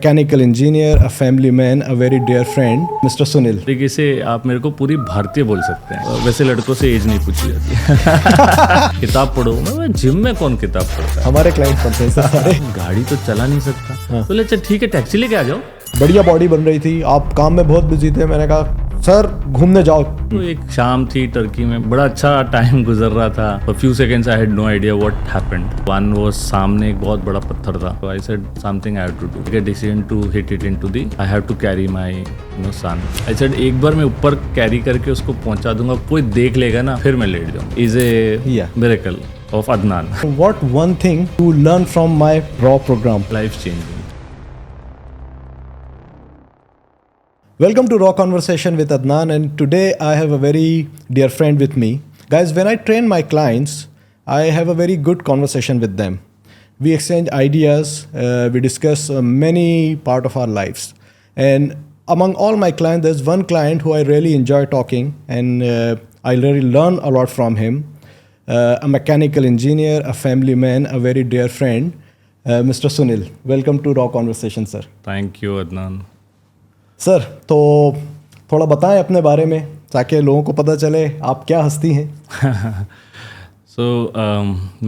mechanical engineer, a family man, a very dear friend, Mr. Sunil. तरीके से आप मेरे को पूरी भारतीय बोल सकते हैं। वैसे लड़कों से एज नहीं पूछी जाती। किताब पढ़ो, मैं जिम में कौन किताब पढ़ता है? हमारे क्लाइंट पढ़ते हैं सारे। गाड़ी तो चला नहीं सकता। तो अच्छा ठीक है, टैक्सी लेके आ जाओ। बढ़िया बॉडी बन रही थी, आप काम में बहुत बिजी थे। मैंने कहा सर घूमने जाओ। तो एक शाम थी टर्की में, बड़ा अच्छा टाइम गुजर रहा था। For few seconds I had no idea what happened. One was सामने एक बहुत बड़ा पत्थर था। तो I said something I have to do. Take a decision to hit it into the I have to carry my son. I said एक बार मैं ऊपर कैरी करके उसको पहुंचा दूंगा, कोई देख लेगा ना, फिर मैं लेट जाऊंगा। Is a miracle of Adnan. What one thing to learn from my raw program? Life changing. Welcome to Raw Conversation with Adnan, and today I have a very dear friend with me. Guys, when I train my clients, I have a very good conversation with them. We exchange ideas, we discuss many part of our lives. And among all my clients, there's one client who I really enjoy talking, and I really learn a lot from him. A mechanical engineer, a family man, a very dear friend, Mr. Sunil. Welcome to Raw Conversation, sir. Thank you Adnan. Sir, तो थोड़ा बताएं अपने बारे में ताकि लोगों को पता चले आप क्या हस्ती हैं। So,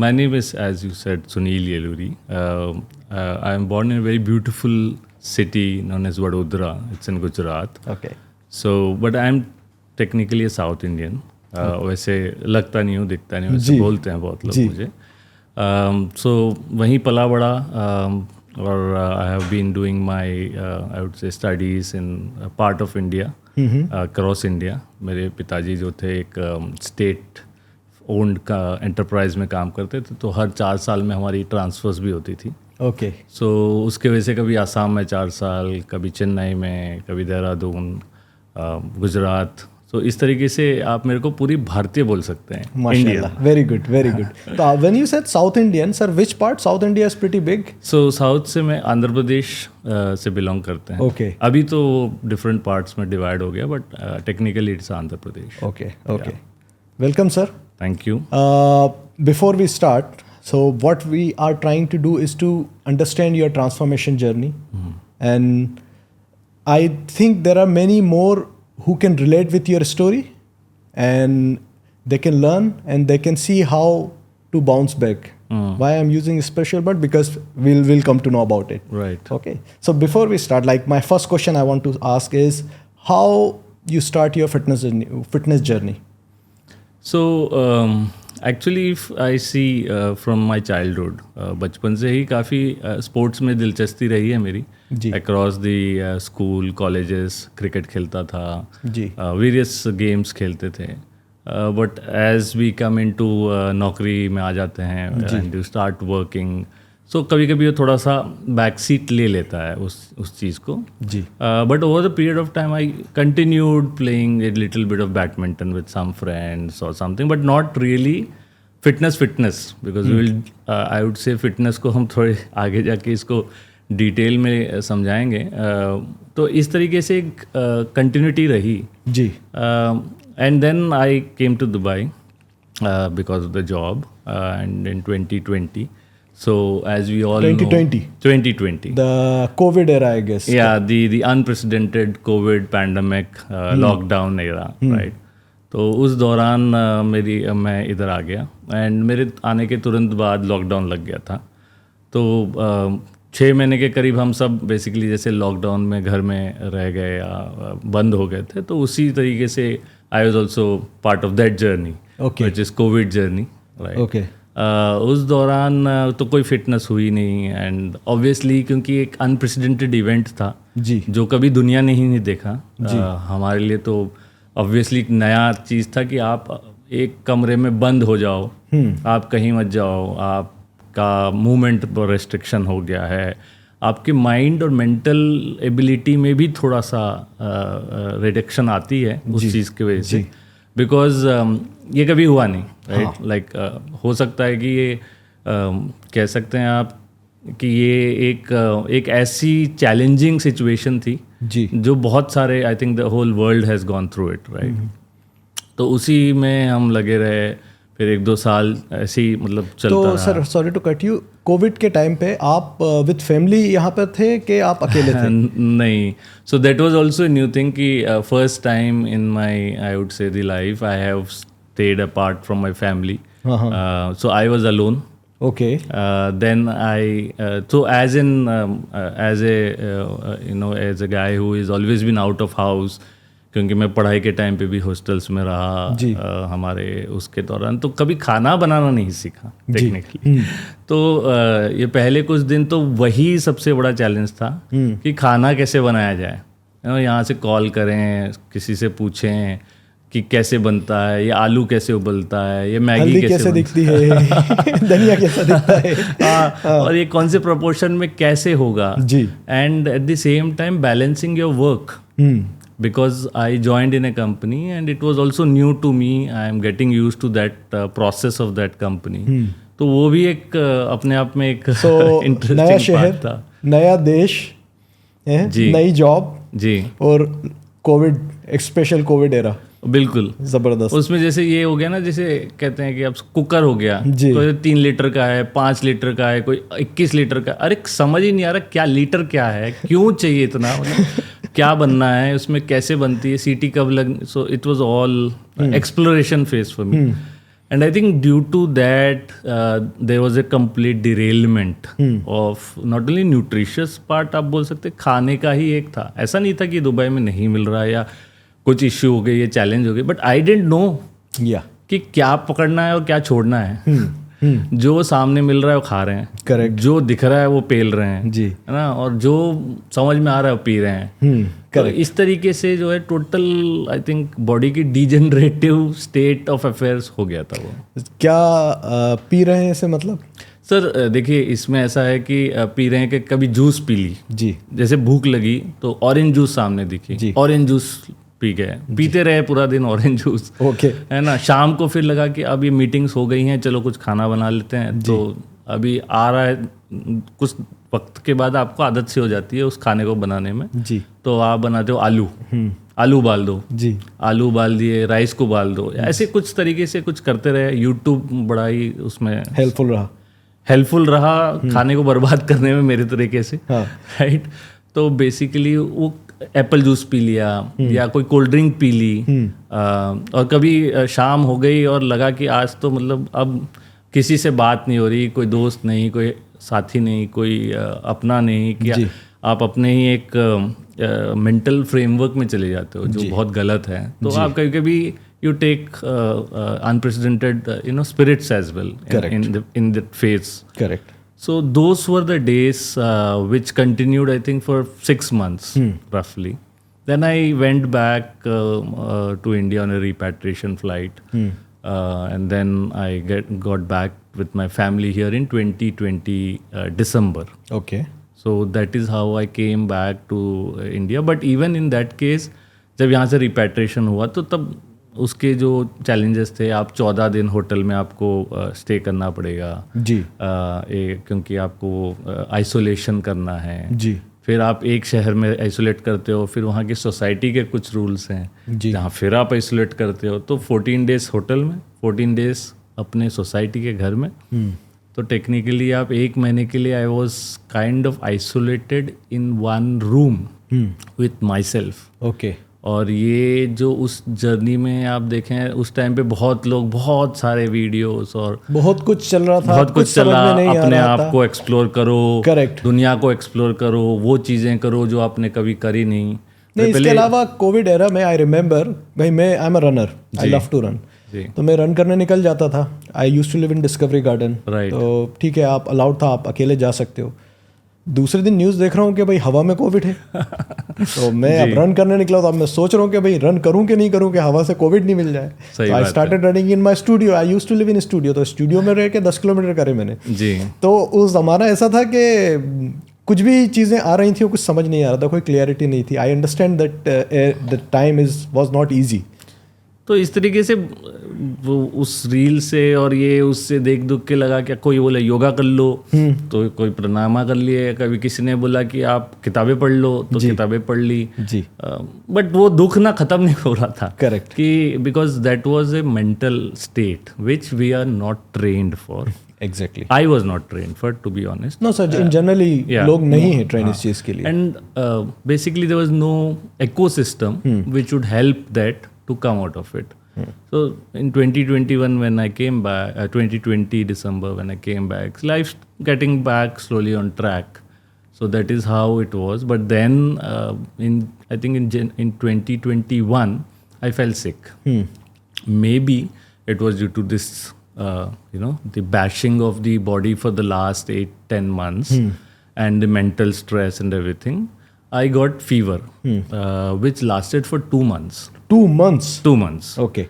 my name is, as you said, Sunil Yeluri. I am born in a very beautiful city known as Vadodara. It's in Gujarat. Okay. So, but I am technically a South Indian. वैसे लगता नहीं हूँ, दिखता नहीं हूँ, वैसे जी। बोलते हैं बहुत लोग जी। मुझे। So, वहीं पला बड़ा और I have been doing my I would say studies in a part of India, across India. मेरे पिताजी जो थे एक स्टेट ओन्ड का एंटरप्राइज में काम करते थे, तो हर 4 साल में हमारी ट्रांसफर्स भी होती थी। ओके। सो उसके वजह से कभी आसाम में 4 साल, कभी चेन्नई में, कभी देहरादून, गुजरात। तो इस तरीके से आप मेरे को पूरी भारतीय बोल सकते हैं। माशाल्लाह, वेरी गुड, वेरी गुड। तो when you said south Indian, sir which part south India is pretty big? So south से मैं आंध्र प्रदेश से बिलोंग करते हैं। Okay. अभी तो डिफरेंट पार्ट्स में डिवाइड हो गया, but technically it's Andhra Pradesh. Okay, okay. Welcome sir. Thank you. Before we start, so what we are trying to do is to understand your transformation journey. And I think there are many more who can relate with your story, and they can learn and they can see how to bounce back. Why I'm using special but because we'll come to know about it. Right. Okay. So before we start, like my first question I want to ask is how you start your fitness journey. So actually I see from my childhood, बचपन से ही काफ़ी sports में दिलचस्पी रही है मेरी। जी। Across the school colleges cricket खेलता था, जी। वेरियस गेम्स खेलते थे। But as we come into नौकरी में आ जाते हैं and you start working, so कभी कभी वो थोड़ा सा बैक सीट ले लेता है उस चीज़ को। जी। But over the period of time, I continued playing a little bit of badminton with some friends or something, but not really fitness, because I would say fitness को हम थोड़े आगे जाके इसको डिटेल में समझाएंगे। तो इस तरीके से एक कंटिन्यूटी रही। जी। And then I came to Dubai because of the job, and in 2020. So as we all 2020. know, 2020. The COVID era, I guess. Yeah, the unprecedented COVID pandemic, lockdown era, right? तो उस दौरान मैं इधर आ गया, and मेरे आने के तुरंत बाद लॉकडाउन लग गया था। तो 6 महीने के करीब हम सब बेसिकली जैसे लॉकडाउन में घर में रह गए या बंद हो गए थे। तो उसी तरीके से I was also part of that journey, Okay. Which is Covid journey, right? Okay. उस दौरान तो कोई फिटनेस हुई नहीं, एंड ऑब्वियसली क्योंकि एक अनप्रेसिडेंटेड इवेंट था जी। जो कभी दुनिया ने ही नहीं देखा। हमारे लिए तो ऑब्वियसली एक नया चीज़ था कि आप एक कमरे में बंद हो जाओ, आप कहीं मत जाओ, आपका मूवमेंट पर रेस्ट्रिक्शन हो गया है, आपके माइंड और मेंटल एबिलिटी में भी थोड़ा सा रिडक्शन आती है उस चीज़ की वजह से, बिकॉज ये कभी हुआ नहीं, राइट? लाइक हो सकता है कि ये कह सकते हैं आप कि ये एक ऐसी चैलेंजिंग सिचुएशन थी जी। जो बहुत सारे, I think the whole world has gone through it, right? तो उसी में हम लगे रहे, फिर 1-2 साल ऐसे ही मतलब चलता तो रहा। Sir, sorry to cut you, covid के टाइम पे आप विद फैमिली यहाँ पर थे कि आप अकेले थे? नहीं, so that was also new thing कि first time in my I would say the life I have stayed apart from my family, so I was alone. Okay. Then so as a guy who is always been out of house, क्योंकि मैं पढ़ाई के time पे भी hostels में रहा हमारे उसके दौरान, तो कभी खाना बनाना नहीं सीखा टेक्निकली. तो ये पहले कुछ दिन तो वही सबसे बड़ा चैलेंज था कि खाना कैसे बनाया जाए. यहाँ से कॉल करें, किसी से पूछें कि कैसे बनता है, ये आलू कैसे उबलता है, ये मैगी कैसे दिखती है, धनिया कैसा दिखता है, और ये कौन से प्रोपोर्शन में कैसे होगा. जी. And at the same time balancing your work, because I joined in a company and it was also new to me. I am getting used to that process of that company. तो वो भी एक अपने आप में एक interesting नया शहर था, नया देश, नई जॉब जी, और कोविड, एक स्पेशल कोविड एरा. बिल्कुल जबरदस्त. उसमें जैसे ये हो गया ना, जैसे कहते हैं कि अब कुकर हो गया, कोई 3 लीटर का है, 5 लीटर का है, कोई 21 लीटर का. अरे समझ ही नहीं आ रहा क्या लीटर क्या है, क्यों चाहिए इतना, क्या बनना है उसमें, कैसे बनती है, सीटी कब लग. So it was all exploration phase for me. And I think due to that there was a complete derailment of not only nutritious part, आप बोल सकते खाने का ही एक था. ऐसा नहीं था कि दुबई में नहीं मिल रहा है या कुछ इश्यू हो गई, ये चैलेंज हो गई, बट आई डिडंट नो कि क्या पकड़ना है और क्या छोड़ना है. जो सामने मिल रहा है वो खा रहे हैं, करेक्ट. जो दिख रहा है वो पेल रहे हैं, जी, है ना, और जो समझ में आ रहा है वो पी रहे हैं. तो इस तरीके से जो है टोटल आई थिंक बॉडी की डिजेनरेटिव स्टेट ऑफ अफेयर्स हो गया था वो. क्या पी रहे हैं इसे मतलब? सर देखिए, इसमें ऐसा है कि पी रहे हैं कि कभी जूस पी ली जी, जैसे भूख लगी तो ऑरेंज जूस सामने दिखी, ऑरेंज जूस पी गए, पीते रहे पूरा दिन ऑरेंज जूस, ओके, है ना. शाम को फिर लगा कि अब ये मीटिंग्स हो गई हैं, चलो कुछ खाना बना लेते हैं. तो अभी आ रहा है, कुछ वक्त के बाद आपको आदत सी हो जाती है उस खाने को बनाने में जी. तो आप बनाते हो आलू, आलू उबाल दो जी, आलू उबाल दिए, राइस को उबाल दो, ऐसे कुछ तरीके से कुछ करते रहे. यूट्यूब बड़ा ही उसमें हेल्पफुल रहा खाने को बर्बाद करने में मेरे तरीके से, राइट. तो बेसिकली वो एप्पल जूस पी लिया या कोई कोल्ड ड्रिंक पी ली, और कभी शाम हो गई और लगा कि आज तो मतलब अब किसी से बात नहीं हो रही, कोई दोस्त नहीं, कोई साथी नहीं, कोई अपना नहीं, कि आप अपने ही एक मेंटल फ्रेमवर्क में चले जाते हो जो बहुत गलत है. तो आप कभी कभी you take unprecedented spirits as well in that phase. Correct. So those were the days which continued, I think, for 6 months roughly. Then I went back to India on a repatriation flight, and then I got back with my family here in 2020 December. Okay. So that is how I came back to India. But even in that case, जब यहाँ से repatriation हुआ तो तब उसके जो challenges थे, आप 14 दिन होटल में आपको स्टे करना पड़ेगा जी, क्योंकि आपको आइसोलेशन करना है जी. फिर आप एक शहर में आइसोलेट करते हो, फिर वहाँ की सोसाइटी के कुछ रूल्स हैं जहाँ फिर आप आइसोलेट करते हो. तो 14 डेज होटल में, 14 डेज अपने सोसाइटी के घर में. तो टेक्निकली आप 1 महीने के लिए I was kind of isolated in 1 room with my self. Okay. और ये जो उस जर्नी में आप देखें, उस टाइम पे बहुत लोग, बहुत सारे वीडियोस और बहुत कुछ चल रहा था, बहुत कुछ चल रहा. अपने आप को एक्सप्लोर करो, करेक्ट, दुनिया को एक्सप्लोर करो, वो चीज़ें करो जो आपने कभी करी नहीं. इसके अलावा कोविड एरा में आई रिमेंबर, भाई मैं I am a runner, I love to run, तो मैं रन करने निकल जाता था. I used to live in Discovery Garden, तो ठीक है, आप अलाउड था, आप अकेले जा सकते हो. दूसरे दिन न्यूज़ देख रहा हूँ कि भाई हवा में कोविड है. तो मैं अब रन करने निकला, तो अब मैं सोच रहा हूँ कि भाई रन करूँ कि नहीं करूँ कि हवा से कोविड नहीं मिल जाए. तो I started running in my studio. I used to live in studio, तो स्टूडियो में रह के 10 किलोमीटर करे मैंने जी. तो उस ज़माना ऐसा था कि कुछ भी चीज़ें आ रही थी, कुछ समझ नहीं आ रहा था, कोई क्लियरिटी नहीं थी. I understand that the time was not easy. तो इस तरीके से वो उस रील से और ये उससे देख दुख के लगा कि कोई बोला योगा कर लो, तो कोई प्राणायाम कर लिए, कभी किसी ने बोला कि आप किताबें पढ़ लो, तो किताबें पढ़ ली जी. बट वो दुख ना ख़त्म नहीं हो रहा था. करेक्ट. कि because that was a mental state which we are not trained for. Exactly. I was not trained for, to be honest. No sir, in generally yeah, लोग नहीं है ट्रेन इस चीज़ के लिए. And basically, there was no ecosystem which would help that to come out of it. So in 2021, when I came back, 2020 December when I came back, life's getting back slowly on track. So that is how it was. But then, I think in 2021, I fell sick. Maybe it was due to this, the bashing of the body for the last 8-10 months and the mental stress and everything. I got fever, which lasted for 2 months. 2 months. 2 months. Okay.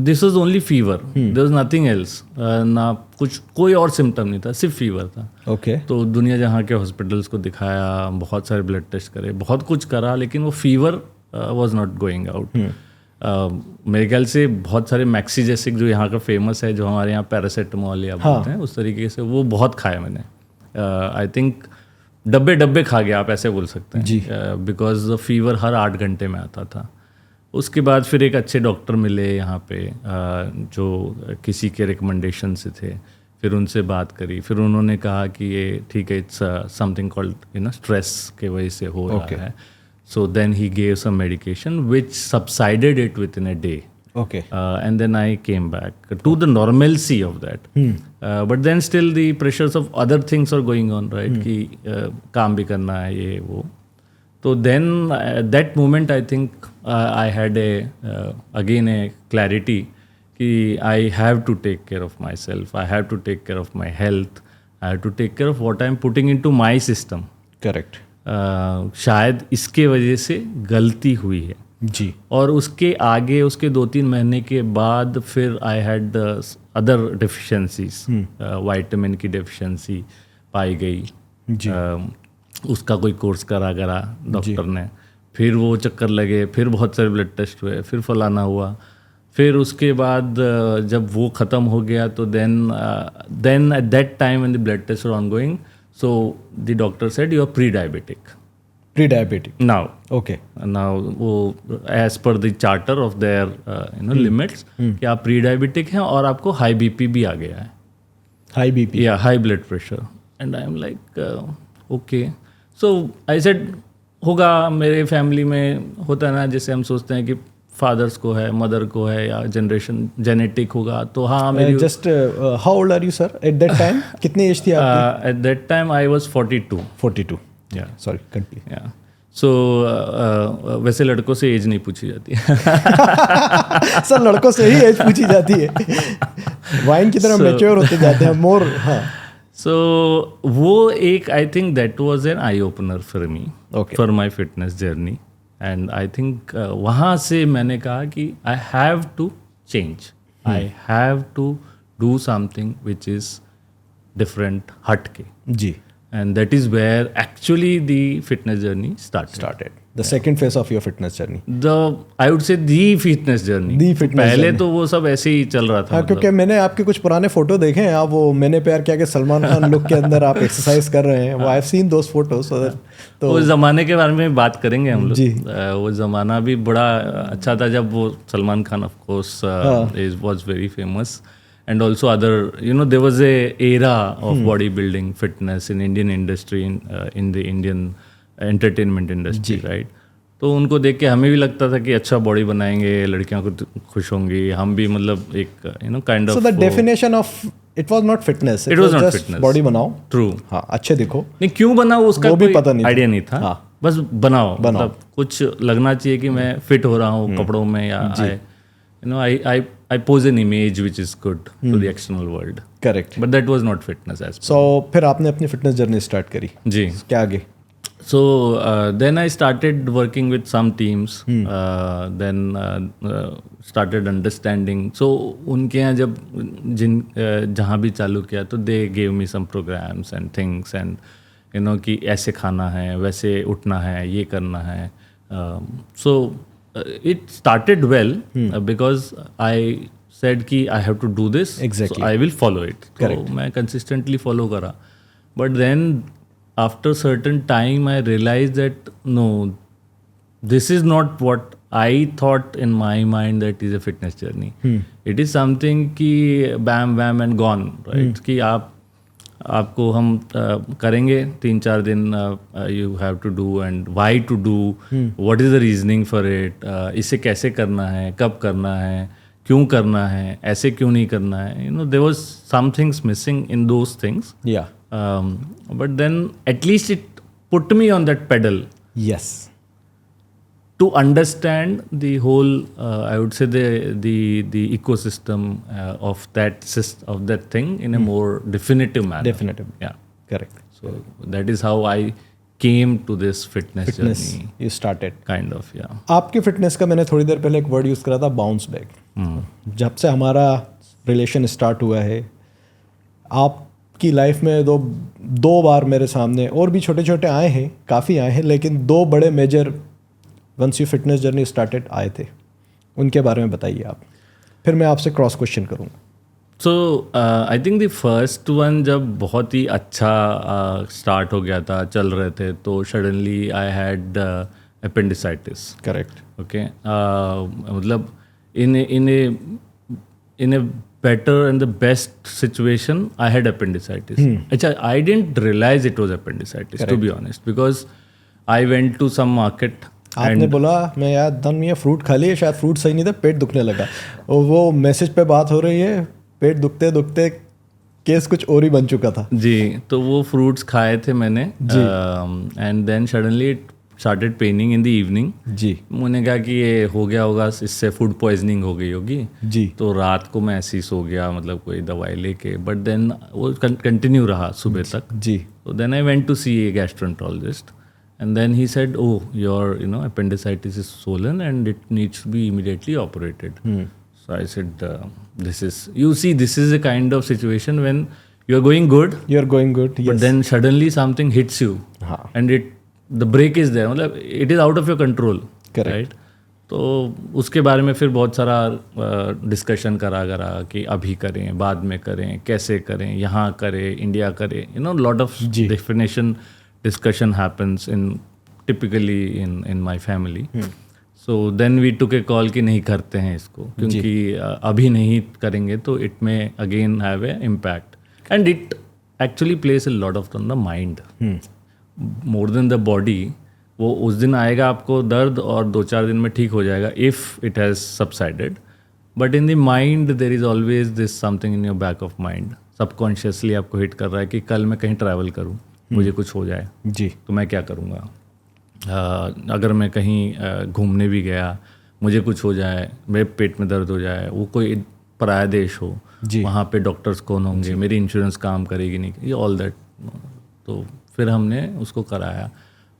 This was only fever. There was nothing else. ना कुछ कोई और symptom नहीं था, सिर्फ fever था. Okay. तो दुनिया जहाँ के हॉस्पिटल्स को दिखाया, बहुत सारे ब्लड टेस्ट करे, बहुत कुछ करा, लेकिन वो fever was not going out. मेरे ख्याल से बहुत सारे मैक्सीजेसिक जो यहाँ का फेमस है, जो हमारे यहाँ पैरासीटामोल या बोलते हैं, उस तरीके से वो बहुत खाया मैंने. आई थिंक डब्बे खा गया, आप ऐसे बोल सकते हैं. बिकॉज द फीवर हर 8 घंटे में आता था. उसके बाद फिर एक अच्छे डॉक्टर मिले यहाँ पे, जो किसी के रिकमेंडेशन से थे. फिर उनसे बात करी, फिर उन्होंने कहा कि ये ठीक है, इट्स समथिंग कॉल्ड स्ट्रेस के वजह से हो रहा है. So then he gave some medication which subsided it with in a day. Okay. And then I came back to the normalcy of that. But then still the pressures of other things are going on, right? कि काम भी करना है, ये वो. So then at that moment I think I had again a clarity कि I have to take care of myself. I have to take care of my health. I have to take care of what I'm putting into my system. Correct. शायद इसके वजह से गलती हुई है जी. और उसके आगे, उसके 2-3 महीने के बाद फिर I had other deficiencies. Vitamin की डेफिशिएंसी पाई गई जी. उसका कोई कोर्स करा डॉक्टर ने. फिर वो चक्कर लगे, फिर बहुत सारे ब्लड टेस्ट हुए, फिर फलाना हुआ. फिर उसके बाद जब वो ख़त्म हो गया तो then at that time when the blood test were ongoing, so the doctor said you are pre diabetic. Pre-diabetic. Now. Okay. Now वो as per the charter of their limits कि आप प्री डायबिटिक हैं और आपको high BP भी आ गया है. High BP. या high blood pressure. And I am like okay. So I said होगा, मेरे फैमिली में होता है ना, जैसे हम सोचते हैं कि फादर्स को है, मदर को है, या जनरेशन जेनेटिक होगा. तो हाँ, मेरी Just how old are you, sir? At that time, कितनी एज थी आपकी? Eight that time I was 42. 42. या Sorry, continue. या सो वैसे लड़कों से एज नहीं पूछी जाती है. सर, लड़कों से ही एज पूछी जाती है. वाइन की तरह मैच्योर होते जाते हैं मोर. हाँ. सो वो एक, I think that was an eye opener for me, for my fitness journey. And I think वहाँ से मैंने कहा कि I have to change. I have to do something which is different, हट के. जी. And that is where actually the fitness journey started. The second phase of your fitness journey. I would say the fitness journey. The fitness पहले journey. तो वो सब ऐसे ही चल रहा था. हाँ, क्योंकि मैंने आपके कुछ पुराने फोटो देखे हैं. आप वो मैंने प्यार किया कि सलमान खान लुक के अंदर आप एक्सरसाइज कर रहे हैं. वो I have seen those photos. तो उस ज़माने के बारे में बात करेंगे हम लोग. जी. वो ज़माना भी बड़ा अच्छा था जब वो Salman Khan of course was very famous. And also other, there was a era of bodybuilding, fitness in Indian industry, in the Indian entertainment industry, right? तो उनको देख के हमें भी लगता था कि अच्छा बॉडी बनाएंगे, लड़कियां को खुश होंगी, हम भी मतलब एक kind of. So the definition of it was not fitness. It was not just fitness. Body बनाओ. True. हाँ, अच्छे दिखो. नहीं, क्यों बनाओ उसका वो भी कोई पता नहीं आइडिया नहीं था. हाँ. बस बनाओ. मतलब कुछ लगना चाहिए कि मैं फिट हो रहा हूँ कपड़ों में, या I pose an image which is good to the external world. Correct. But that was not fitness as per. So फिर आपने अपनी फिटनेस जर्नी स्टार्ट करी. जी. क्या आगे? So then I started working with some teams. Then started understanding. So उनके यहाँ जब जहाँ भी चालू किया तो they gave me some programs and things, and कि ऐसे खाना है, वैसे उठना है, ये करना है. So it started well because I said कि I have to do this. Exactly. So I will follow it. Correct. तो मैं consistently follow करा. But then after certain time I realized that no, this is not what I thought in my mind that is a fitness journey. It is something कि bam bam and gone, right? कि आपको हम करेंगे 3-4 दिन, you have to do and why to do, what is the reasoning for it, इसे कैसे करना है, कब करना है, क्यों करना है, ऐसे क्यों नहीं करना है. There was some things missing in those things. Yeah. But then at least it put me on that pedal. Yes. To understand the whole, I would say the ecosystem of that thing in a more definitive manner. Definitive. Yeah. Correct. So that is how I came to this fitness journey. You started. Kind of, yeah. आपकी fitness का मैंने थोड़ी देर पहले एक word use करा था, bounce back. जब से हमारा रिलेशन स्टार्ट हुआ है, आपकी लाइफ में दो बार मेरे सामने और भी छोटे छोटे आए हैं, काफ़ी आए हैं, लेकिन 2 बड़े major once you fitness journey started आए थे. उनके बारे में बताइए आप, फिर मैं आपसे क्रॉस क्वेश्चन करूँगा. So I think the first one जब बहुत ही अच्छा स्टार्ट हो गया था, चल रहे थे, तो suddenly I had appendicitis. Correct. Okay. मतलब in a better and the best situation, I had appendicitis. अच्छा, I didn't realize it was appendicitis. Correct. To be honest, because I went to some market. आपने बोला मैं यार धन में fruit खा लिया, शायद फ्रूट सही नहीं था, पेट दुखने लगा, और वो मैसेज पे बात हो रही है, पेट दुखते दुखते केस कुछ और ही बन चुका था. जी. तो वो फ्रूट्स खाए थे मैंने, and then suddenly it started paining in the evening. जी. मैंने कहा कि ये हो गया होगा, इससे फूड पॉइजनिंग हो गई होगी. जी. तो रात को मैं ऐसे ही सो गया, मतलब कोई दवाई लेके, बट देन वो कंटिन्यू रहा सुबह तक. जी. तो then I went to see a gastroenterologist, and then he said, oh, your appendicitis is swollen and it needs to be immediately operated. So I said, this is a kind of situation when you're going good, yes. But then suddenly something hits you. And the break is there, मतलब it is out of your control. Correct. Right? तो उसके बारे में फिर बहुत सारा discussion करा कि अभी करें, बाद में करें, कैसे करें, यहाँ करें, इंडिया करें, lot of definition discussion happens typically in my family. So then we took a call कि नहीं करते हैं इसको, क्योंकि अभी नहीं करेंगे तो it may again have a impact, and it actually plays a lot of on the mind more than the body. वो उस दिन आएगा आपको दर्द और 2-4 दिन में ठीक हो जाएगा if it has subsided, but in the mind there is always this something in your back of mind, subconsciously आपको हिट कर रहा है कि कल मैं कहीं ट्रैवल करूँ, मुझे कुछ हो जाए जी, तो मैं क्या करूँगा. अगर मैं कहीं घूमने भी गया, मुझे कुछ हो जाए, मेरे पेट में दर्द हो जाए, वो कोई पराया देश हो, वहाँ पे डॉक्टर्स कौन होंगे, मेरी इंश्योरेंस काम करेगी नहीं, ये ऑल दैट. तो फिर हमने उसको कराया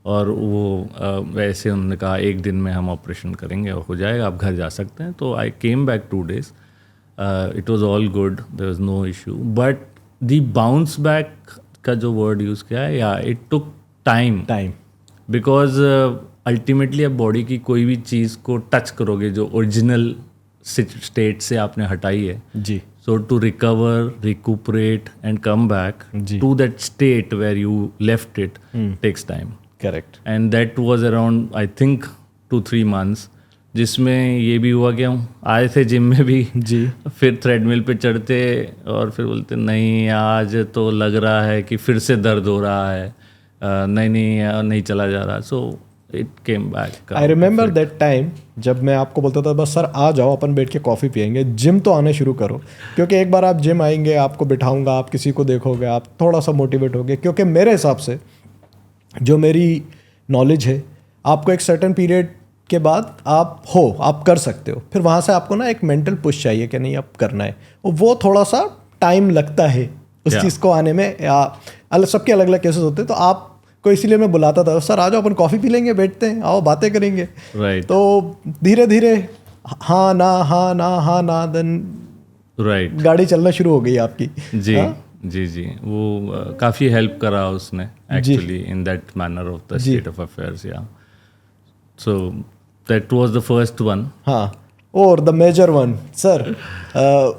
और वो वैसे उन्होंने कहा 1 दिन में हम ऑपरेशन करेंगे और हो जाएगा, आप घर जा सकते हैं. तो I came back 2 days. It was all good, there was no issue, but the bounce back का जो वर्ड यूज़ किया है, या it took time, because ultimately अब बॉडी की कोई भी चीज़ को टच करोगे जो ओरिजिनल स्टेट से आपने हटाई है जी, so to recover, recuperate and come back to that state where you left it takes time. Correct. And that was around I think 2-3 months, जिसमें ये भी हुआ कि हम आए थे जिम में भी जी, फिर थ्रेडमिल पे चढ़ते और फिर बोलते नहीं आज तो लग रहा है कि फिर से दर्द हो रहा है, नहीं चला जा रहा. So it came back. I remember that time जब मैं आपको बोलता था बस सर आ जाओ, अपन बैठ के कॉफ़ी पियेंगे, जिम तो आने शुरू करो, क्योंकि एक बार आप जिम आएंगे, आपको बिठाऊंगा, आप किसी को देखोगे, आप थोड़ा सा मोटिवेट होगे. क्योंकि मेरे हिसाब से जो मेरी नॉलेज है, आपको एक सर्टेन पीरियड के बाद आप कर सकते हो, फिर वहाँ से आपको ना एक मेंटल पुश चाहिए कि नहीं अब करना है, और वो थोड़ा सा टाइम लगता है उस चीज़ को आने में. सबके अलग अलग केसेस होते हैं, तो आपको इसीलिए मैं बुलाता था, सर आ जाओ अपन कॉफ़ी पी लेंगे, बैठते हैं, आओ बातें करेंगे. राइट. तो धीरे धीरे हाँ ना देन गाड़ी चलना शुरू हो गई आपकी. जी. जी वो काफ़ी हेल्प करा उसने actually in that manner of the state of affairs. या so that was the first one. हाँ, और द मेजर वन सर,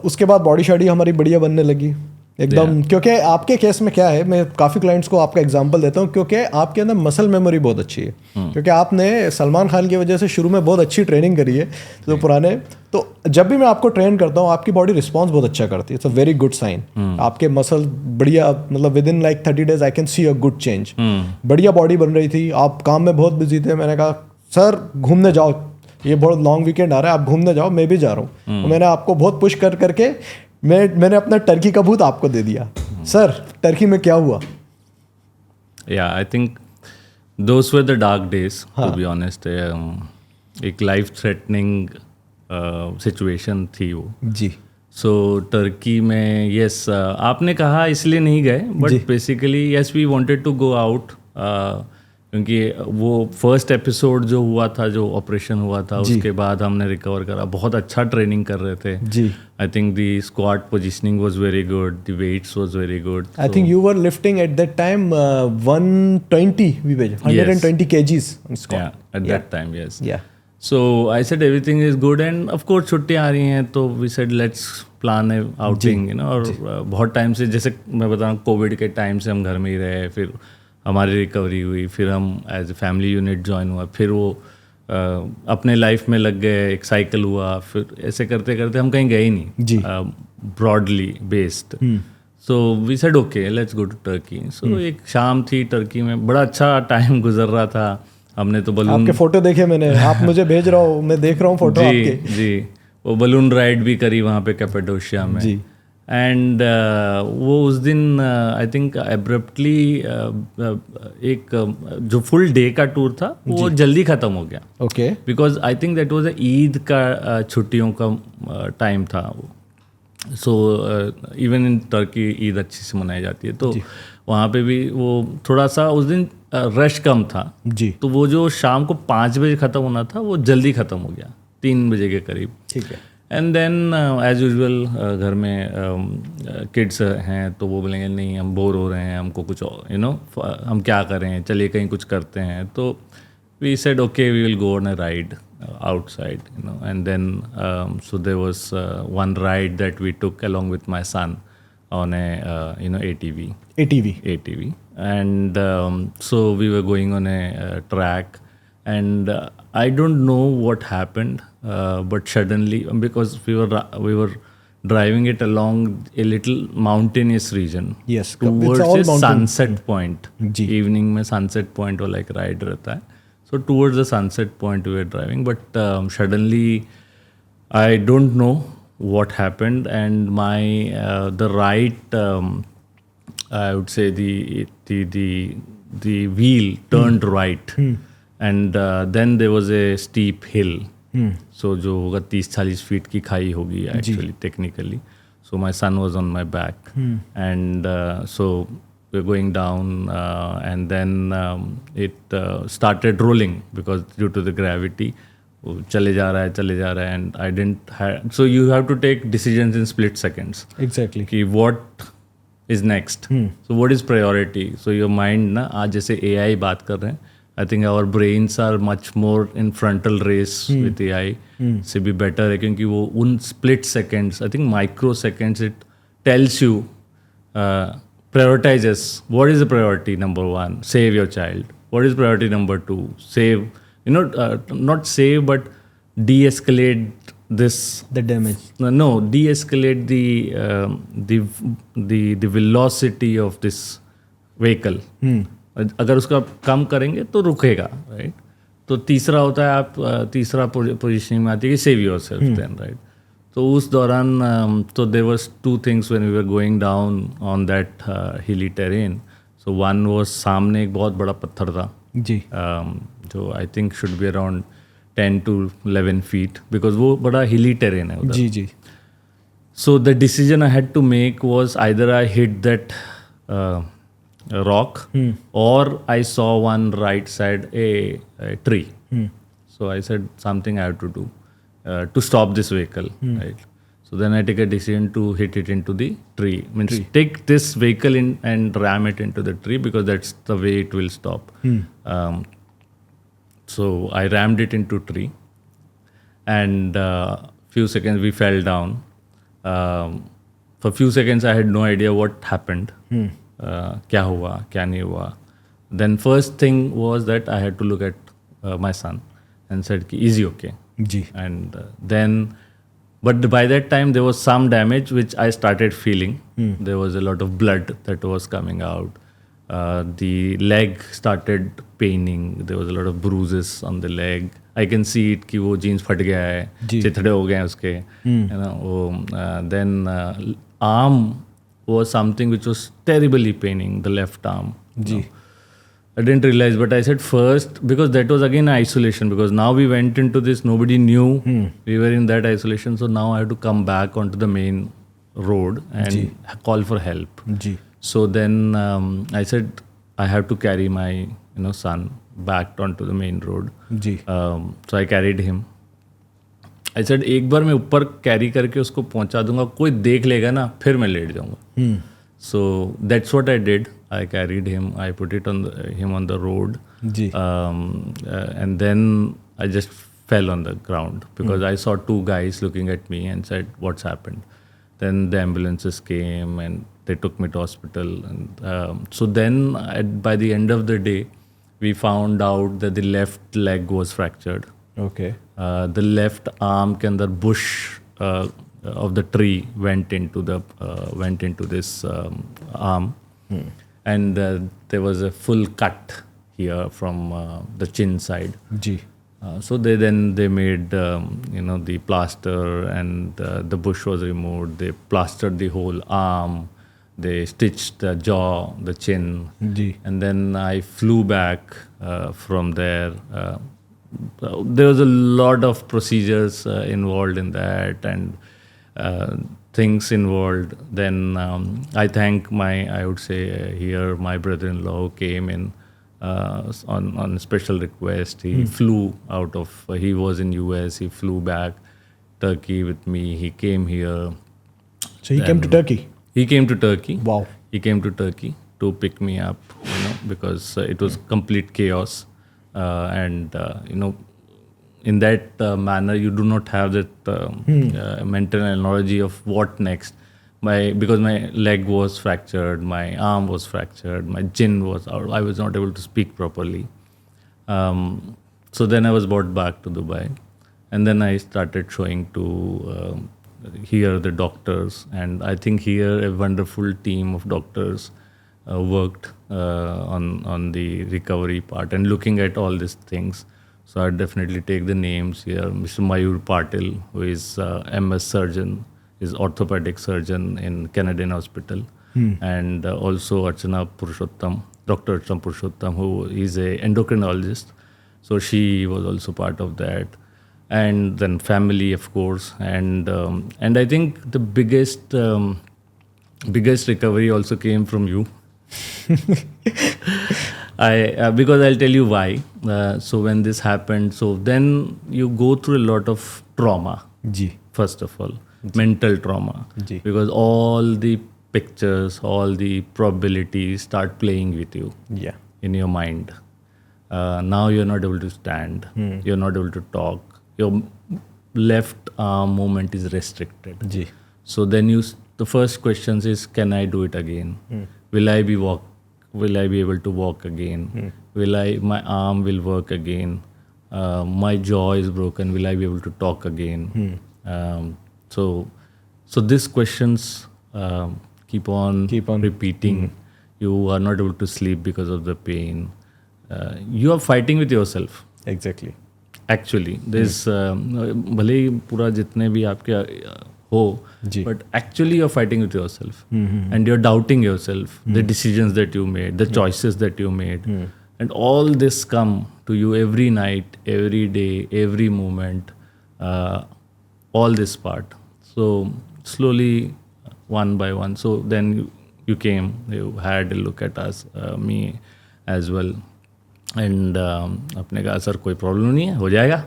उसके बाद बॉडी शॉडी हमारी बढ़िया बनने लगी. एकदम, क्योंकि आपके केस में क्या है, मैं काफ़ी क्लाइंट्स को आपका एग्जांपल देता हूँ, क्योंकि आपके अंदर मसल मेमोरी बहुत अच्छी है, क्योंकि आपने सलमान खान की वजह से शुरू में बहुत अच्छी ट्रेनिंग करी है, तो पुराने, तो जब भी मैं आपको ट्रेन करता हूँ आपकी बॉडी रिस्पॉन्स बहुत अच्छा करती है, it's a very good sign. आपके मसल बढ़िया, मतलब within like 30 days I can see a good change. Body बॉडी बन रही थी, आप काम में बहुत बिजी थे, मैंने कहा सर घूमने जाओ, ये बहुत लॉन्ग वीकेंड आ रहा है, आप घूमने जाओ, मैं भी जा रहा हूँ। तो मैंने आपको बहुत पुश करके मैंने अपना टर्की का भूत आपको दे दिया। सर टर्की में क्या हुआ? या I think those were the dark days, to be honest. एक लाइफ थ्रेटनिंग सिचुएशन थी वो जी। सो टर्की में यस आपने कहा इसलिए नहीं गए, but basically yes we wanted to go out, क्योंकि वो फर्स्ट एपिसोड जो हुआ था, जो ऑपरेशन हुआ था, उसके बाद हमने रिकवर करा, बहुत अच्छा ट्रेनिंग कर रहे थे जी। I think the squat positioning was very good, the weights was very good. I think you were lifting at that time 120 kgs on squat. Yeah, at that time, yes. Yeah. So I said everything is good, and of course छुट्टियाँ आ रही हैं, तो we said let's plan a outing, you know। और बहुत time से, जैसे मैं बता रहा हूँ, कोविड के टाइम से हम घर में ही रहे, फिर हमारी रिकवरी हुई, फिर हम as a family unit join हुआ, फिर वो अपने लाइफ में लग गए, एक साइकिल हुआ, फिर ऐसे करते करते हम कहीं गए ही नहीं broadly based. So we said okay let's go to Turkey. सो एक शाम थी टर्की में, बड़ा अच्छा टाइम गुजर रहा था। हमने तो बलून, आपके फोटो देखे मैंने, आप मुझे भेज रहा हो, मैं देख रहा हूँ फोटो आपके। जी, वो बलून राइड भी करी वहाँ पे कैपेडोशिया में। जी। एंड वो उस दिन आई थिंक एब्रप्टली एक जो फुल डे का टूर था वो जल्दी ख़त्म हो गया। Okay. Because I think that was Eid का छुट्टियों का टाइम था वो। So even in Turkey Eid अच्छी से मनाई जाती है, तो वहाँ पे भी वो थोड़ा सा उस दिन रश कम था जी। तो वो जो शाम को 5 बजे ख़त्म होना था वो जल्दी ख़त्म हो गया, 3 बजे के करीब। ठीक है। एंड देन एज यूजुअल घर में किड्स हैं, तो वो बोलेंगे नहीं हम बोर हो रहे हैं, हमको कुछ यू नो हम क्या करें, चलिए कहीं कुछ करते हैं। तो we said okay we will go on a ride outside, you know, and then so there was one ride that we took along with my son on a ATV, and so we were going on a track, and I don't know what happened, but suddenly, because we were driving it along a little mountainous region, yes, towards a sunset point. Evening में sunset point वाला एक ride रहता है। So towards the sunset point we were driving, but suddenly I don't know what happened, and my the right I would say the wheel turned right, and then there was a steep hill. So जो होगा 30-40 feet की खाई होगी actually technically. So my son was on my back, and so we're going down, and then it started rolling because due to the gravity चले जा रहा है, and I didn't have, so you have to take decisions in split seconds. Exactly. कि what is next, so what is priority, so your mind ना, आज जैसे AI बात कर रहे हैं, I think our brains are much more in frontal race with AI से भी better है, क्योंकि वो उन split seconds, I think microseconds, it tells you prioritizes what is the priority number 1, save your child, what is priority number 2, save, you know, not save but de-escalate this, the damage, no, de-escalate the velocity of this vehicle. अगर उसका कम करेंगे तो रुकेगा, right. तो तीसरा होता है, आप तीसरा पोजीशनिंग में आती है कि सेव योरसेल्फ देन, राइट। तो उस दौरान तो there was 2 things when we were going down on that hilly terrain. So one was, सामने एक बहुत बड़ा पत्थर था जी, जो I think should be around 10 to 11 feet, because वो बड़ा हिली टेरेन है उधर। जी जी। So the decision I had to make was either I hit that rock, or I saw one right side a tree. So I said something I have to do to stop this vehicle, right? So then I take a decision to hit it into the tree. Means take this vehicle in and ram it into the tree, because that's the way it will stop. So I rammed it into tree, and few seconds we fell down. for few seconds I had no idea what happened. क्या हुआ, क्या नहीं हुआ. Then first thing was that I had to look at my son and said, ki, is he okay? Ji. And then, but by that time there was some damage which I started feeling. There was a lot of blood that was coming out. The leg started paining. There was a lot of bruises on the leg. I can see it कि वो jeans फट गया है, चिथड़े हो गए हैं उसके, you know. वो then arm was something which was terribly paining, the left arm. Ji. I didn't realize, but I said first, because that was again isolation, because now we went into this, nobody knew, we were in that isolation, so now I have to come back onto the main road and call for help. Ji. So then I said I have to carry my son back onto the main road. Ji. So I carried him. I said एक बार मैं ऊपर carry करके उसको पहुंचा दूंगा, कोई देख लेगा ना, फिर मैं लेट जाऊंगा. So that's what I did. I carried him. I put it on him on the road. Ji. And then I just fell on the ground because I saw two guys looking at me and said, "What's happened?" Then the ambulances came and they took me to hospital. And so then by the end of the day, we found out that the left leg was fractured. Okay. The left arm के अंदर bush of the tree went into this arm, and there was a full cut here from the chin side. Ji. So they made the plaster, and the bush was removed. They plastered the whole arm. They stitched the jaw, the chin, ji. and then I flew back from there. There was a lot of procedures involved in that, and things involved. Then I thank I would say here, my brother-in-law who came in on special request. He flew out of, he was in US, he flew back Turkey with me. He came here. So he came to Turkey? He came to Turkey. Wow. He came to Turkey to pick me up, because it was complete chaos. And in that manner, you do not have that mental analogy of what next. Because my leg was fractured, my arm was fractured, my chin was out. I was not able to speak properly. So then I was brought back to Dubai, and then I started showing to here the doctors, and I think here a wonderful team of doctors worked on the recovery part and looking at all these things. So I definitely take the names here. Mr. Mayur Patil, who is MS surgeon, is orthopedic surgeon in Canadian Hospital, and also Archana Purushottam, Dr. Archana Purushottam, who is a endocrinologist. So she was also part of that. And then family, of course, and I think the biggest recovery also came from you. Because I'll tell you why. So when this happened, so then you go through a lot of trauma. Ji. First of all, mental trauma, ji. because all the pictures, all the probabilities start playing with you. Yeah. In your mind. Now you're not able to stand. You're not able to talk. Your left arm movement is restricted. Ji. So then the first question is, can I do it again? Will I be able to walk again? My arm will work again? My jaw is broken. Will I be able to talk again? So these questions keep on repeating. You are not able to sleep because of the pain. You are fighting with yourself. Exactly. Actually, there's भले ही पूरा जितने भी आपके हो, but actually you're fighting with yourself, and you're doubting yourself, the decisions that you made, the choices that you made, and all this come to you every night, every day, every moment, all this part. So slowly, one by one. So then you came, you had a look at us, me as well. And अपने कहा sir कोई problem नहीं है, हो जाएगा.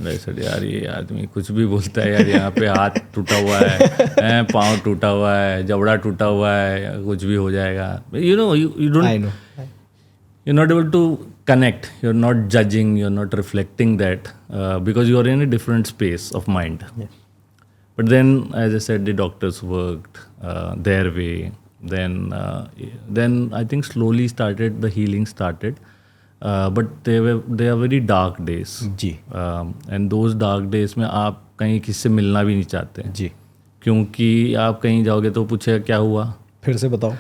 Sir यार ये आदमी कुछ भी बोलता है यार, यहाँ पे हाथ टूटा हुआ है, पाँव टूटा हुआ है, जबड़ा टूटा हुआ है, कुछ भी हो जाएगा. You don't, you're not able to connect, you're not judging, you're not reflecting that, because you're in a different space of mind. But then, as I said, the doctors worked their way. Then I think slowly started the healing started. But they are very dark days. जी And those dark days में आप कहीं किसी से मिलना भी नहीं चाहते, जी, क्योंकि आप कहीं जाओगे तो पूछेगा क्या हुआ, फिर से बताओ।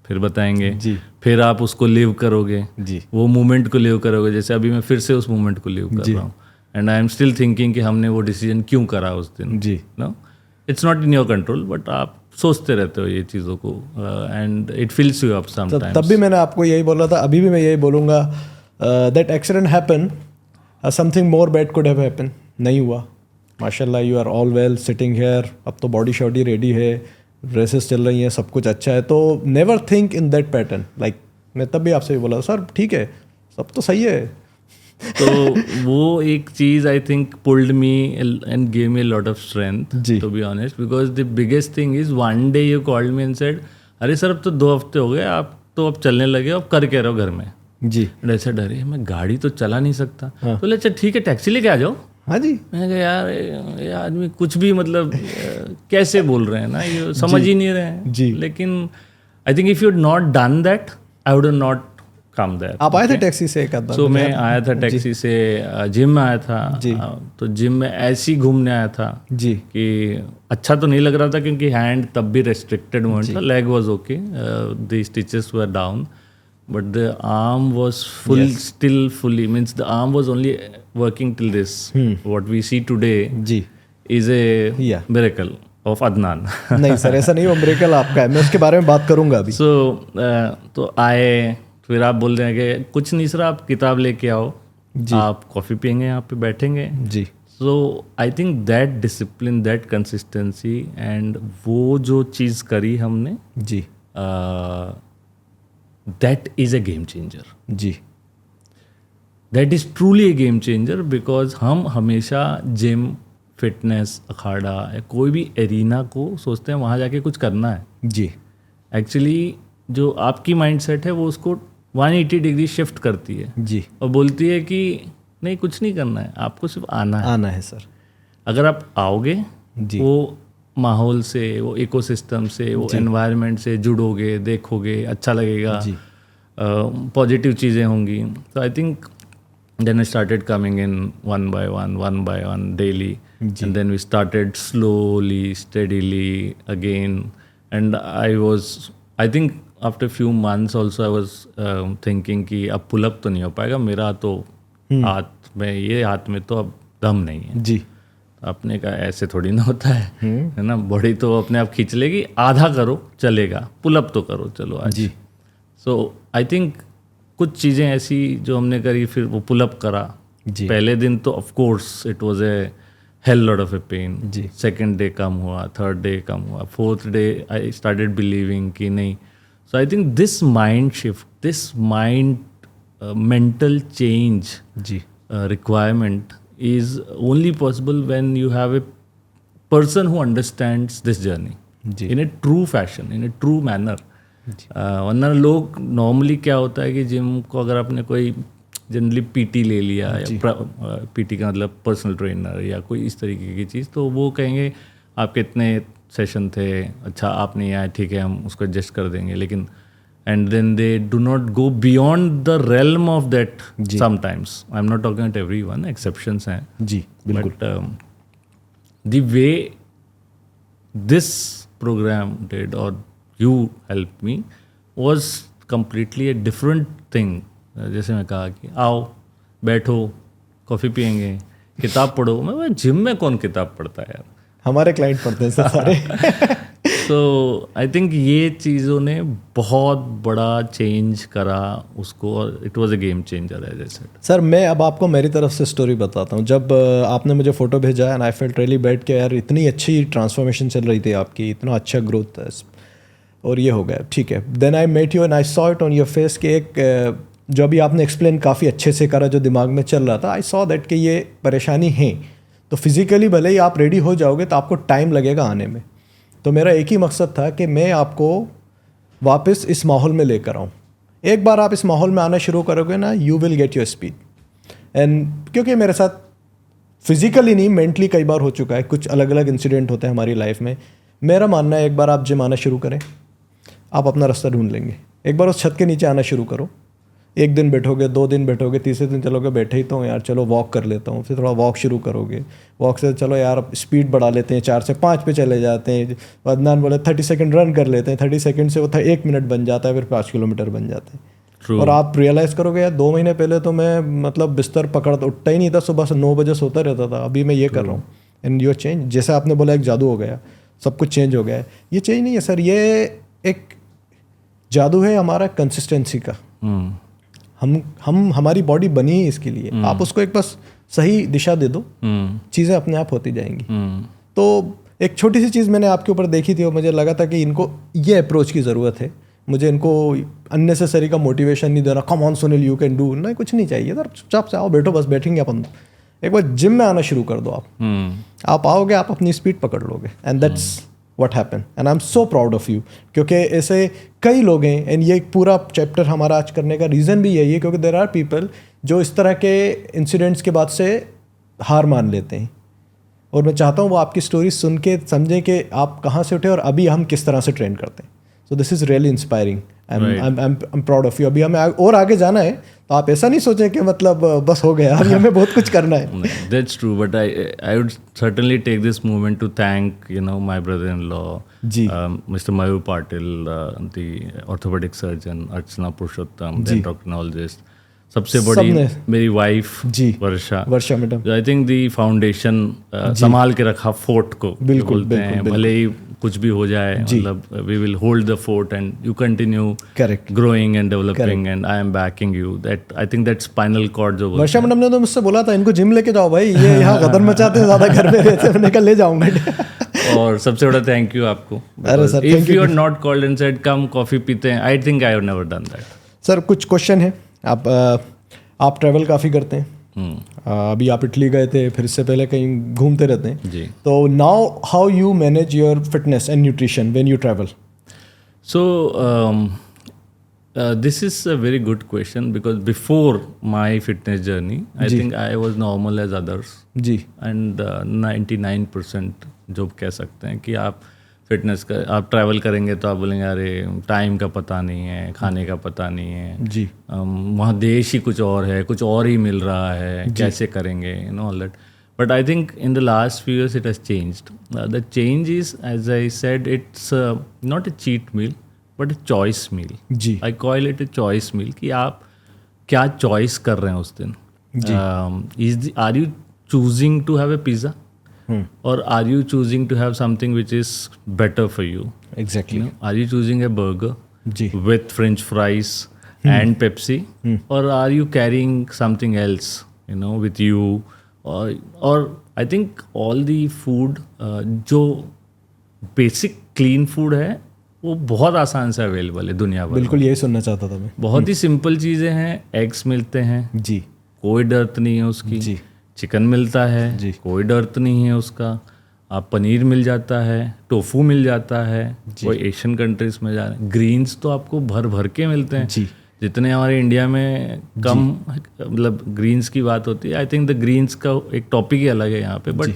फिर बताएंगे जी फिर आप उसको लिव करोगे, जी वो मोमेंट को लिव करोगे। जैसे अभी मैं फिर से उस मोमेंट को लिव कर रहा हूँ, and I am still thinking कि हमने वो डिसीजन क्यों करा उस दिन। जी no, it's not in your control, but आप सोचते रहते हो ये चीज़ों को, and it feels you up sometimes. तब भी मैंने आपको यही बोला था, अभी भी मैं यही बोलूँगा, that accident happen, something more bad could have happen. नहीं हुआ, माशाल्लाह, you are all well, sitting here, अब तो बॉडी शॉडी रेडी है, रेसेस चल रही हैं, सब कुछ अच्छा है। तो never think in that pattern. Like मैं तब भी आपसे भी बोला, सर ठीक है, सब तो सही है। तो वो एक चीज़ I think pulled me and gave me lot of strength, to be honest, because the biggest thing is one day you called me and said, अरे सर अब तो 2 हफ्ते हो गए, आप तो अब चलने लगे, अब कर के रहो घर में। जी ऐसा डरे, मैं गाड़ी तो चला नहीं सकता। तो बोले अच्छा ठीक है, टैक्सी लेके आ जाओ। हाँ जी, मैंने कहा यार ये आदमी कुछ भी मतलब कैसे बोल रहे हैं ना, ये समझ ही नहीं रहे हैं। जी। लेकिन I think if you had not done that I would not come there. आप आए थे टैक्सी से एक आध बार? सो मैं आया था टैक्सी से, जिम में आया था। तो जिम में ऐसे ही घूमने आया था जी कि अच्छा तो नहीं लग रहा था, क्योंकि हैंड तब भी रेस्ट्रिक्टेड मोमेंट था, leg was okay, the stitches were down, but the arm was full, still fully, means the arm was only working till this. What we see today जी is a miracle of Adnan. नहीं sir, ऐसा नहीं, वो miracle आपका है, मैं उसके बारे में बात करूंगा अभी। So तो आए, फिर आप बोल रहे हैं कि कुछ नहीं सर, आप किताब लेके आओ, आप कॉफ़ी पियेंगे, यहाँ पे बैठेंगे जी। So I think that discipline, that consistency, and वो जो चीज़ करी हमने, जी that is a game changer. Ji That is truly a game changer, because हम हमेशा जिम, फिटनेस, अखाड़ा या कोई भी एरिना को सोचते हैं वहाँ जाके कुछ करना है। जी एक्चुअली जो आपकी माइंडसेट है वो उसको 180 डिग्री शिफ्ट करती है जी, और बोलती है कि नहीं कुछ नहीं करना है, आपको सिर्फ आना है सर। अगर आप आओगे जी वो माहौल से, वो इकोसिस्टम से, वो एनवायरनमेंट से जुड़ोगे, देखोगे, अच्छा लगेगा, पॉजिटिव चीज़ें होंगी। तो I think then I started coming in one by one daily, and then we started slowly, steadily again, and I think after a few months also I was thinking कि अब pull up तो नहीं हो पाएगा मेरा, तो हाथ में, ये हाथ में तो अब दम नहीं है जी। अपने का, ऐसे थोड़ी ना होता है ना, बॉडी तो अपने आप खींच लेगी, आधा करो चलेगा, पुल अप तो करो चलो आज जी। सो आई थिंक कुछ चीज़ें ऐसी जो हमने करी, फिर वो पुल अप करा। पहले दिन तो of course it was a hell lot of a pain, second day कम हुआ, थर्ड डे कम हुआ, fourth day I started believing कि नहीं। So I think this mind shift, this mind mental change जी requirement is only possible when you have a person who understands this journey in a true fashion, in a true manner. वरना लोग normally क्या होता है कि gym को अगर आपने कोई जनरली पीटी ले लिया, या पीटी का मतलब पर्सनल ट्रेनर या कोई इस तरीके की चीज़, तो वो कहेंगे आपके इतने सेशन थे, अच्छा आप नहीं आए, ठीक है हम उसको एडजस्ट कर देंगे, लेकिन and then they do not go beyond the realm of that sometimes. I'm not talking about everyone, exceptions hain जी बिल्कुल। But the way this program did, or you helped me, was completely a different thing. जैसे मैं कहा कि आओ बैठो, coffee पियेंगे, किताब पढ़ो। मैं जिम में कौन किताब पढ़ता है यार, हमारे क्लाइंट पढ़ते हैं सर सारे। तो आई थिंक ये चीज़ों ने बहुत बड़ा चेंज करा उसको, और it was a game changer है जैसे। सर मैं अब आपको मेरी तरफ से स्टोरी बताता हूँ। जब आपने मुझे फ़ोटो भेजा and I felt really bad के यार इतनी अच्छी ट्रांसफॉर्मेशन चल रही थी आपकी, इतना अच्छा ग्रोथ है, और ये हो गया, ठीक है। Then I met you and I saw it on your face कि एक जो अभी आपने एक्सप्लेन काफ़ी अच्छे से करा, जो दिमाग में चल रहा था, आई सॉ दैट कि ये परेशानी है। तो फिज़िकली भले ही आप रेडी हो जाओगे तो आपको टाइम लगेगा आने में। तो मेरा एक ही मकसद था कि मैं आपको वापस इस माहौल में लेकर आऊँ। एक बार आप इस माहौल में आना शुरू करोगे ना, you will get your speed. And क्योंकि मेरे साथ फिजिकली नहीं, मेंटली कई बार हो चुका है, कुछ अलग अलग इंसिडेंट होते हैं हमारी लाइफ में। मेरा मानना है एक बार आप जिम आना शुरू करें, आप अपना रास्ता ढूंढ लेंगे। एक बार उस छत के नीचे आना शुरू करो, एक दिन बैठोगे, 2 दिन बैठोगे, तीसरे दिन चलोगे बैठे ही तो हूँ यार, चलो वॉक कर लेता हूँ, फिर थोड़ा वॉक शुरू करोगे, वॉक से चलो यार स्पीड बढ़ा लेते हैं, 4 से 5 पे चले जाते हैं। अदनान बोले 30 सेकंड रन कर लेते हैं, 30 सेकंड से वो 1 मिनट बन जाता है, फिर 5 किलोमीटर बन जाते हैं। True. और आप रियलाइज़ करोगे यार 2 महीने पहले तो मैं मतलब बिस्तर पकड़ उठता ही नहीं था, सुबह से 9 बजे सोता रहता था, अभी मैं ये कर रहा हूँ। एंड योर चेंज, जैसे आपने बोला एक जादू हो गया, सब कुछ चेंज हो गया है। ये चेंज नहीं है सर, ये एक जादू है हमारा कंसिस्टेंसी का। हम हमारी बॉडी बनी ही इसके लिए, आप उसको एक बस सही दिशा दे दो, चीज़ें अपने आप होती जाएंगी। तो एक छोटी सी चीज़ मैंने आपके ऊपर देखी थी और मुझे लगा था कि इनको ये अप्रोच की ज़रूरत है, मुझे इनको अननेसेसरी का मोटिवेशन नहीं देना, come on Sunil you can do, नहीं कुछ नहीं चाहिए सर, चुपचाप से आओ, बैठो, बस बैठेंगे अपन। एक बार जिम में आना शुरू कर दो आप आओगे, आप अपनी स्पीड पकड़ लोगे, and that's what happen, and I am so proud of you. क्योंकि ऐसे कई लोग हैं, एंड ये पूरा चैप्टर हमारा आज करने का रीज़न भी यही है, क्योंकि देर आर पीपल जो इस तरह के इंसिडेंट्स के बाद से हार मान लेते हैं। और मैं चाहता हूँ वो आपकी स्टोरी सुन के समझें कि आप कहाँ से उठे और अभी हम किस तरह से ट्रेन करते हैं। So this is really inspiring, I am proud of you. अभी हमें और आगे जाना है, तो आप ऐसा नहीं सोचें कि मतलब बस हो गया, अभी हमें बहुत कुछ करना है। That's true, but I would certainly take this moment to thank my brother-in-law, Mr. Mayur Patil, the orthopedic surgeon, Archana Purushottam, the endocrinologist. सबसे बड़ी मेरी wife Varsha madam. I think the foundation संभाल के रखा फोर्ट को, बिल्कुल बोलते हैं, भले ही कुछ भी हो जाए, मतलब we will hold the fort and you continue growing and developing and I am backing you. That I think that spinal cord जो वर्षा मैडम ने तो मुझसे बोला था इनको जिम लेके जाओ भाई, ये यहाँ गदर मचाते हैं, ज़्यादा घर में रहते हैं, निकल ले जाऊंगा। और सबसे बड़ा थैंक यू आपको। If you are not called and said come coffee पीते हैं, I think I have never done that. Sir कुछ क्वेश्चन है, आप ट्रैवल काफ़ी करते हैं, अभी आप इटली गए थे, फिर इससे पहले कहीं घूमते रहते हैं जी। तो now how you manage your fitness and nutrition when you travel? So this is a very good question because before my fitness journey, I think I was normal as others. जी। And 99% जो कह सकते हैं कि आप fitness का, आप travel करेंगे तो आप बोलेंगे अरे टाइम का पता नहीं है, खाने का पता नहीं है जी, वहाँ देश ही कुछ और है, कुछ और ही मिल रहा है, कैसे करेंगे, all that. But I think in the last few years it has changed. The change is, as I said, it's not a cheat meal but a choice meal. जी, I call it a choice meal कि आप क्या choice कर रहे हैं उस दिन। Are you choosing to have a pizza or are you choosing to have something which is better for you? Exactly. Are you choosing a burger with French fries and Pepsi, or are you carrying something else, with you? Or I think all the food जो basic clean food है वो बहुत आसान से available है दुनिया भर। बिल्कुल यही सुनना चाहता था मैं। बहुत ही सिंपल चीज़ें हैं, एग्स मिलते हैं जी, कोई डर नहीं है उसकी जी। चिकन मिलता है जी, कोई डर नहीं है उसका। आप पनीर मिल जाता है, टोफू मिल जाता है, कोई एशियन कंट्रीज में जा रहे हैं, ग्रीन्स तो आपको भर भर के मिलते हैं जी। जितने हमारे इंडिया में कम मतलब ग्रीन्स की बात होती है, आई थिंक द ग्रीन्स का एक टॉपिक ही अलग है यहाँ पे, but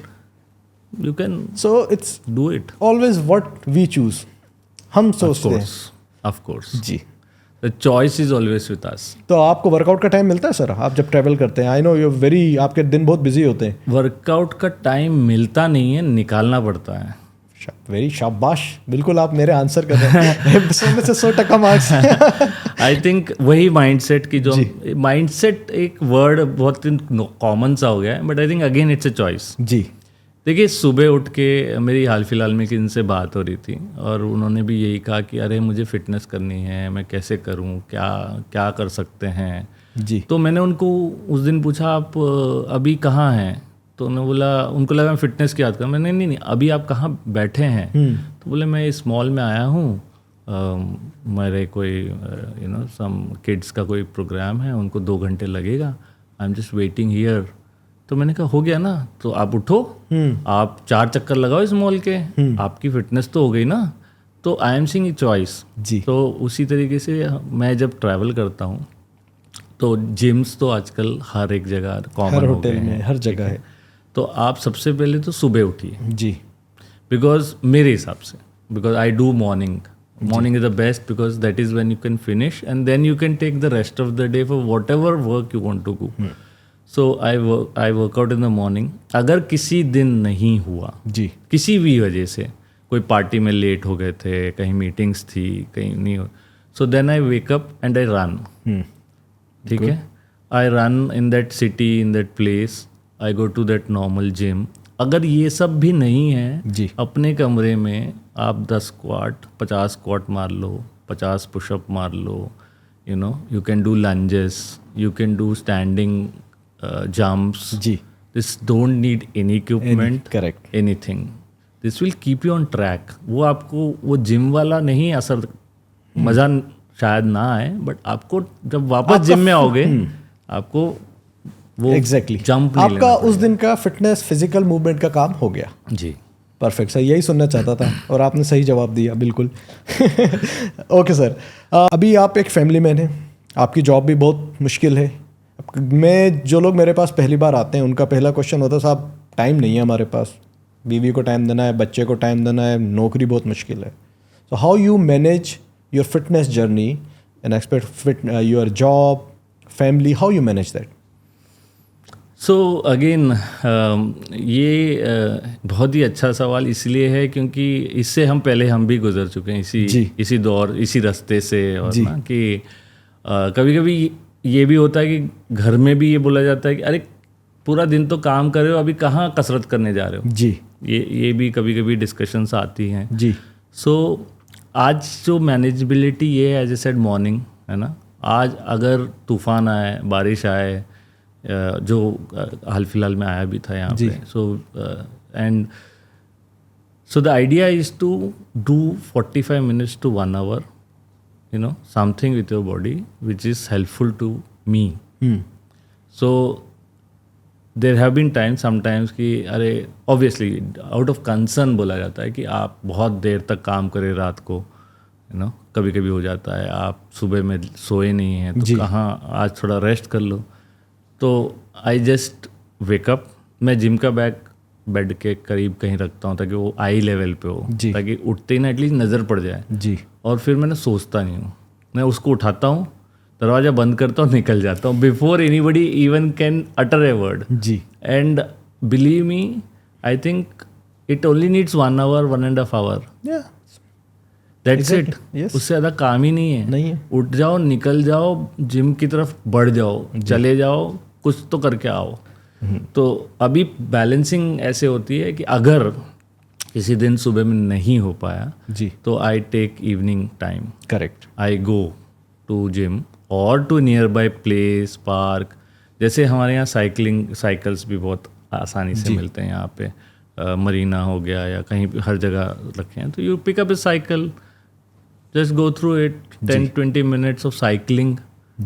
you can so it's do it always what we choose. हम सोचते हैं ऑफ कोर्स जी, the choice is always with us. तो आपको वर्कआउट का टाइम मिलता है सर, आप जब ट्रैवल करते हैं? आई नो यू वेरी, आपके दिन बहुत बिजी होते हैं। वर्कआउट का टाइम मिलता नहीं है, निकालना पड़ता है। वेरी शाबाश, बिल्कुल आप मेरे आंसर कर रहे हैं। 100 में से 100% मार्क्स। आई थिंक वही माइंडसेट की जो माइंडसेट एक वर्ड बहुत कॉमन सा हो गया है, but I think again it's a choice जी। देखिए सुबह उठ के मेरी हाल फिलहाल में किसी बात हो रही थी और उन्होंने भी यही कहा कि अरे मुझे फिटनेस करनी है, मैं कैसे करूं, क्या कर सकते हैं जी। तो मैंने उनको उस दिन पूछा आप अभी कहाँ हैं, तो उन्होंने बोला, उनको लगा मैं फिटनेस की बात करूँ। मैंने नहीं, अभी आप कहाँ बैठे हैं? तो बोले मैं इस मॉल में आया हूँ, मेरे कोई सम किड्स का कोई प्रोग्राम है, उनको 2 घंटे लगेगा, I am just waiting here. तो मैंने कहा हो गया ना, तो आप उठो, आप 4 चक्कर लगाओ इस मॉल के, आपकी फिटनेस तो हो गई ना। तो आई एम सीइंग चॉइस जी। तो उसी तरीके से मैं जब ट्रैवल करता हूँ तो जिम्स तो आजकल हर एक जगह कॉमन हर होटल में, हर जगह है। तो आप सबसे पहले तो सुबह उठिए, जी बिकॉज मेरे हिसाब से, because I do morning is the best, because that is when you can finish and then you can take the rest of the day for whatever work you want to do. So I workout in the morning. अगर किसी दिन नहीं हुआ, जी किसी भी वजह से, कोई पार्टी में लेट हो गए थे, कहीं मीटिंग्स थी, कहीं नहीं हो, so then I wake up and I run. ठीक है, I run in that city, in that place, I go to that normal gym. अगर ये सब भी नहीं है, जी अपने कमरे में आप 10 स्क्वाट, 50 स्क्वाट मार लो, 50 पुशअप मार लो, you can do lunges, you can do standing jumps. जी this don't need any equipment, correct. Anything. This will keep you on track. वो आपको वो जिम वाला नहीं असर, मज़ा शायद ना आए, बट आपको जब वापस जिम में आओगे आपको वो एग्जैक्टली जंप नहीं आपका उस दिन का फिटनेस फिजिकल मूवमेंट का काम हो गया. जी. परफेक्ट सर, यही सुनना चाहता था और आपने सही जवाब दिया बिल्कुल. ओके सर, अभी आप एक फैमिली मैन हैं, आपकी जॉब भी बहुत मुश्किल है. मैं जो लोग मेरे पास पहली बार आते हैं उनका पहला क्वेश्चन होता है साहब टाइम नहीं है हमारे पास, बीवी को टाइम देना है, बच्चे को टाइम देना है, नौकरी बहुत मुश्किल है. So how you manage your fitness journey and expect fit your job family, how you manage that? So again ये बहुत ही अच्छा सवाल इसलिए है क्योंकि इससे हम भी गुजर चुके हैं, इसी दौर, इसी रास्ते से. और ना कि कभी कभी ये भी होता है कि घर में भी ये बोला जाता है कि अरे पूरा दिन तो काम कर रहे हो, अभी कहाँ कसरत करने जा रहे हो. जी ये भी कभी कभी डिस्कशंस आती हैं. जी. सो आज जो मैनेजेबिलिटी ये है, एज ए सेड मॉर्निंग है ना, आज अगर तूफान आए, बारिश आए, जो हाल फिलहाल में आया भी था यहाँ पे, so the idea is to do 45 minutes to 1 hour, something with your body which is helpful to me. So there have been times sometimes कि अरे obviously out of concern बोला जाता है कि आप बहुत देर तक काम करें रात को, कभी कभी हो जाता है आप सुबह में सोए नहीं हैं तो कहाँ आज थोड़ा रेस्ट कर लो. तो आई जस्ट वेकअप, मैं जिम का बैग बेड के करीब कहीं रखता हूँ ताकि वो आई लेवल पे हो, ताकि उठते ही ना एटलीस्ट नज़र पड़ जाए. जी. और फिर मैंने सोचता नहीं हूँ, मैं उसको उठाता हूँ, दरवाज़ा बंद करता हूँ, निकल जाता हूँ before anybody even can utter a word. जी. And believe me, I think it only needs 1 hour, 1.5 hour. That's it. उससे ज़्यादा काम ही नहीं है. उठ जाओ, निकल जाओ, जिम की तरफ बढ़ जाओ, चले जाओ, कुछ तो करके आओ. तो अभी बैलेंसिंग ऐसे होती है कि अगर किसी दिन सुबह में नहीं हो पाया जी, तो I take evening time. Correct. I go to gym और to nearby place, park. जैसे हमारे यहाँ साइकिल्स भी बहुत आसानी से मिलते हैं यहाँ पे, मरीना हो गया या कहीं भी, हर जगह रखे हैं. तो you pick up a cycle, just go through it, 10-20 minutes of cycling.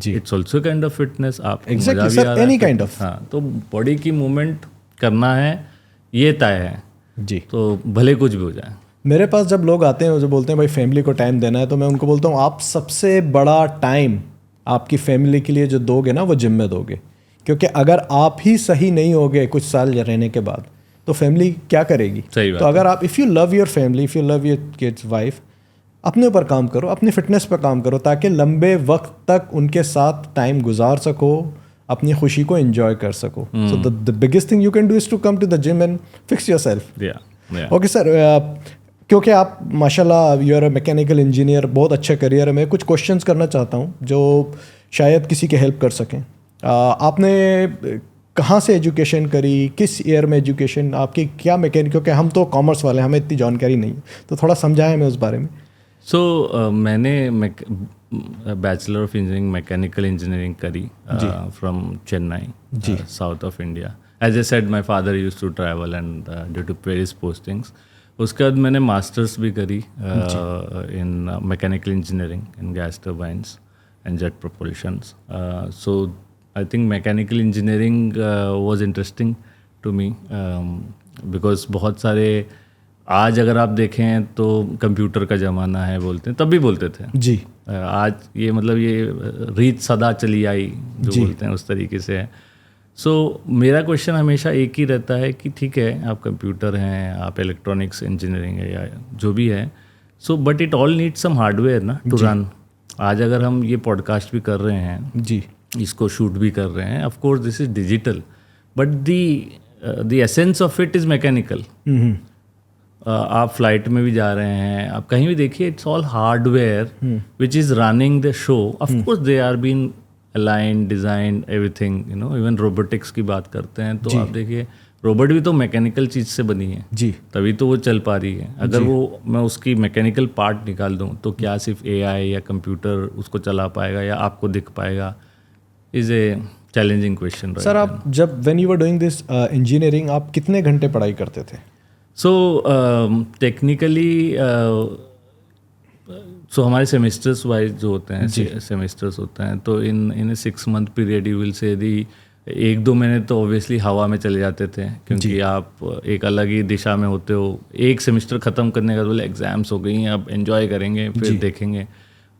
It's also kind of fitness. आप exactly sir, any kind of. हाँ, तो बॉडी की मूवमेंट करना है, ये तय है जी. तो भले कुछ भी हो जाए. मेरे पास जब लोग आते हैं जो बोलते हैं भाई फैमिली को टाइम देना है, तो मैं उनको बोलता हूँ आप सबसे बड़ा टाइम आपकी फैमिली के लिए जो दोगे ना वो जिम में दोगे. क्योंकि अगर आप ही सही नहीं होगे कुछ साल रहने के बाद तो फैमिली क्या करेगी. सही बात. तो अगर आप if you love your family, if you love your kids, wife, अपने ऊपर काम करो, अपनी फिटनेस पर काम करो ताकि लंबे वक्त तक उनके साथ टाइम गुजार सको, अपनी खुशी को एंजॉय कर सको. So the biggest thing you can do is to come to the gym and fix yourself. Okay sir, क्योंकि आप माशाल्लाह you are a mechanical engineer, बहुत अच्छा करियर है. मैं कुछ क्वेश्चंस करना चाहता हूँ जो शायद किसी की हेल्प कर सकें. आपने कहाँ से एजुकेशन करी, किस ईयर में एजुकेशन आपकी, क्या मैकेनिक, क्योंकि हम तो कॉमर्स वाले हैं, हमें इतनी जानकारी नहीं है, तो थोड़ा समझाएं हमें उस बारे में. सो मैंने bachelor of engineering mechanical engineering करी from Chennai, south of India. As a said my father use to travel and due to various postings. उसके बाद मैंने मास्टर्स भी करी in mechanical engineering in gas turbines and jet propulsions. So I think mechanical engineering was interesting to me because बहुत सारे, आज अगर आप देखें तो कंप्यूटर का ज़माना है बोलते हैं, तब भी बोलते थे जी. आज ये मतलब ये रीत सदा चली आई जो बोलते हैं उस तरीके से है. सो मेरा क्वेश्चन हमेशा एक ही रहता है कि ठीक है आप कंप्यूटर हैं, आप इलेक्ट्रॉनिक्स इंजीनियरिंग है या जो भी है, so but it all need some hardware ना टू रन. आज अगर हम ये पॉडकास्ट भी कर रहे हैं जी, इसको शूट भी कर रहे हैं, of course this is digital but the essence of it is mechanical. आप फ्लाइट में भी जा रहे हैं, आप कहीं भी देखिए, it's all hardware which is running the show. Of course they are been align, design, everything, you know. Even robotics की बात करते हैं तो आप देखिए रोबोट भी तो मैकेनिकल चीज़ से बनी है जी, तभी तो वो चल पा रही है. अगर वो मैं उसकी मैकेनिकल पार्ट निकाल दूँ तो क्या सिर्फ एआई या कंप्यूटर उसको चला पाएगा या आपको दिख पाएगा, is a challenging question. Sir आप जब when you were doing this engineering आप कितने घंटे पढ़ाई करते थे? सो टेक्निकली सो हमारे सेमेस्टर्स वाइज जो होते हैं, सेमेस्टर्स होते हैं, तो इन 6 month period you will say यदि 1-2 महीने तो ऑब्वियसली हवा में चले जाते थे क्योंकि आप एक अलग ही दिशा में होते हो. एक सेमेस्टर ख़त्म करने के बाद बोले एग्जाम्स हो गई हैं, अब एंजॉय करेंगे फिर देखेंगे.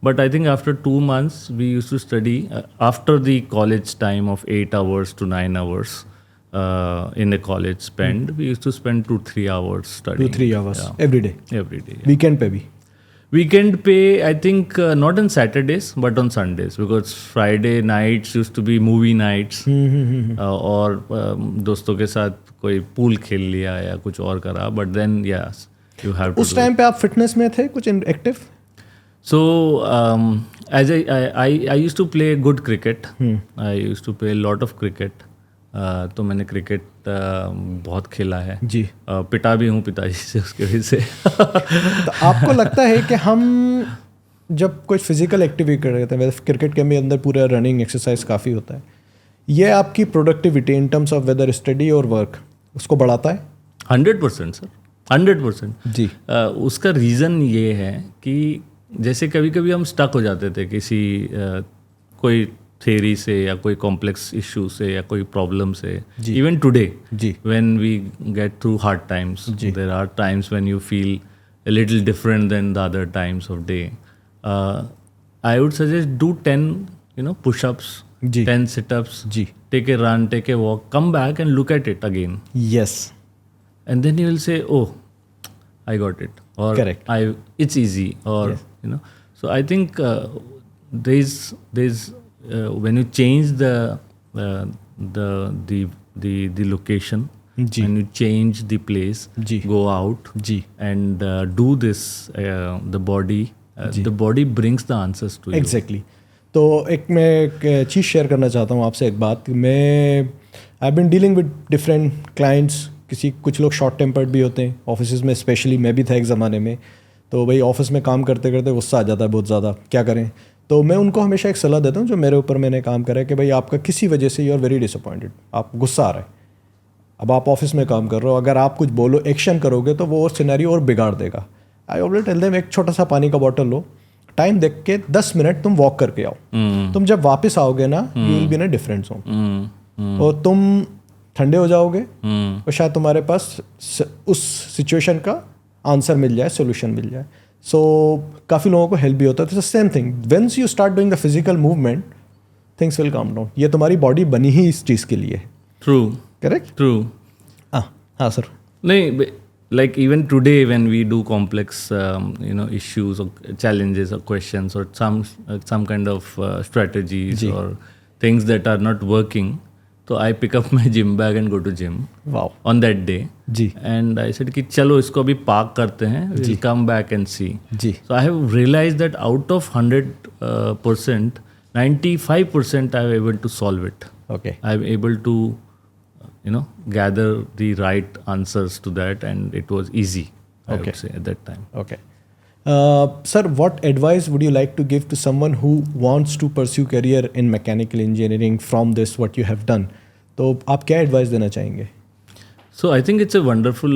But I think after 2 months we used to study after the college time of 8 hours to 9 hours. In a college spend, we used to spend 2-3 hours studying. 2-3 hours every day. Every day. Weekend पे भी? Weekend pay, I think not on Saturdays but on Sundays because Friday nights used to be movie nights. और दोस्तों के साथ कोई pool खेल लिया या कुछ और करा. But then yes, you have to. उस टाइम पे आप फिटनेस में थे कुछ active? So as I used to play good cricket. I used to play a lot of cricket. तो मैंने क्रिकेट बहुत खेला है जी. पिटा भी हूँ पिताजी से उसके वजह से. तो आपको लगता है कि हम जब कुछ फिजिकल एक्टिविटी कर रहे थे, वैसे क्रिकेट के भी अंदर पूरा रनिंग एक्सरसाइज काफ़ी होता है, ये आपकी productivity in terms of whether study और वर्क उसको बढ़ाता है? 100% सर, 100% जी. उसका रीज़न ये है कि जैसे कभी कभी हम स्टक हो जाते थे किसी कोई थेरी से या कोई कॉम्प्लेक्स इशू से या कोई प्रॉब्लम से. Even today when we get through hard times, there are times when you feel a little different than the other times of day. I would suggest do 10 push-ups, 10 sit-ups, take a run, take a walk, come back and look at it again. Yes. And then you will say, oh, I got it. Or correct. It's easy. Or so I think there's when you change the location, when you change the place, go out and do this, the body brings the answers to you. Exactly. तो मैं एक चीज़ share करना चाहता हूँ आपसे. एक बात, मैं I been dealing with different clients. कुछ लोग शॉर्ट टेम्पर्ड भी होते हैं ऑफिस में, स्पेशली मैं भी था एक ज़माने में. तो भाई ऑफिस में काम करते करते गुस्सा आ जाता है बहुत ज़्यादा, क्या करें. तो मैं उनको हमेशा एक सलाह देता हूँ जो मेरे ऊपर मैंने काम करा है कि भाई आपका किसी वजह से यू आर वेरी डिसअपॉइंटेड, आप गुस्सा आ रहा है, अब आप ऑफिस में काम कर रहे हो, अगर आप कुछ बोलो एक्शन करोगे तो वो और सिनेरियो और बिगाड़ देगा. आई ऑलवेज टेल देम एक छोटा सा पानी का बॉटल लो, टाइम देख के 10 मिनट तुम वॉक करके आओ. तुम जब वापस आओगे ना you will be in a different zone और तुम ठंडे हो जाओगे और शायद तुम्हारे पास उस सिचुएशन का आंसर मिल जाए, सोल्यूशन मिल जाए. सो काफ़ी लोगों को हेल्प भी होता है. तो same thing once you start doing the physical movement things will calm down. ये तुम्हारी बॉडी बनी ही इस चीज़ के लिए. ट्रू. करेक्ट. ट्रू. हाँ सर. नहीं, like even today when we do complex issues or challenges or questions or some kind of strategies or things that are not working, so I pick up my gym bag and go to gym. Wow. On that day. जी. And I said कि चलो इसको अभी park करते हैं, we'll come back and see. Ji. So I have realized that out of 100%, 95% I am able to solve it. Okay. I am able to gather the right answers to that, and it was easy, I would say, at that time. Okay. Sir, what advice would you like to give to someone who wants to pursue career in mechanical engineering from this, what you have done? तो आप क्या advice देना चाहेंगे? So I think it's a wonderful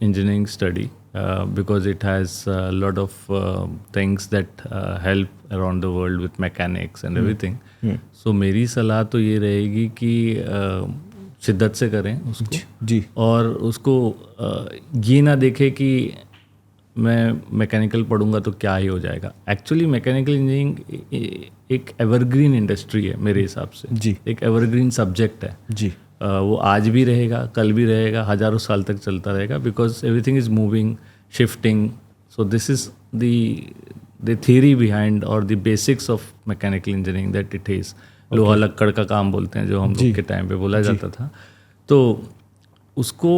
engineering study because it has a lot of things that help around the world with mechanics and everything. So मेरी सलाह तो ये रहेगी कि शिद्दत से करें उसको. जी. और उसको ये ना देखे कि मैं मैकेनिकल पढ़ूंगा तो क्या ही हो जाएगा. एक्चुअली मैकेनिकल इंजीनियरिंग एक एवरग्रीन इंडस्ट्री है मेरे हिसाब से, जी एक एवरग्रीन सब्जेक्ट है। जी वो आज भी रहेगा, कल भी रहेगा, हजारों साल तक चलता रहेगा, because everything is moving, shifting. So this is the theory behind और the basics of mechanical engineering that it is. लोहा लक्कड़ का काम बोलते हैं जो हम लोग के टाइम पे बोला जाता था। तो उसको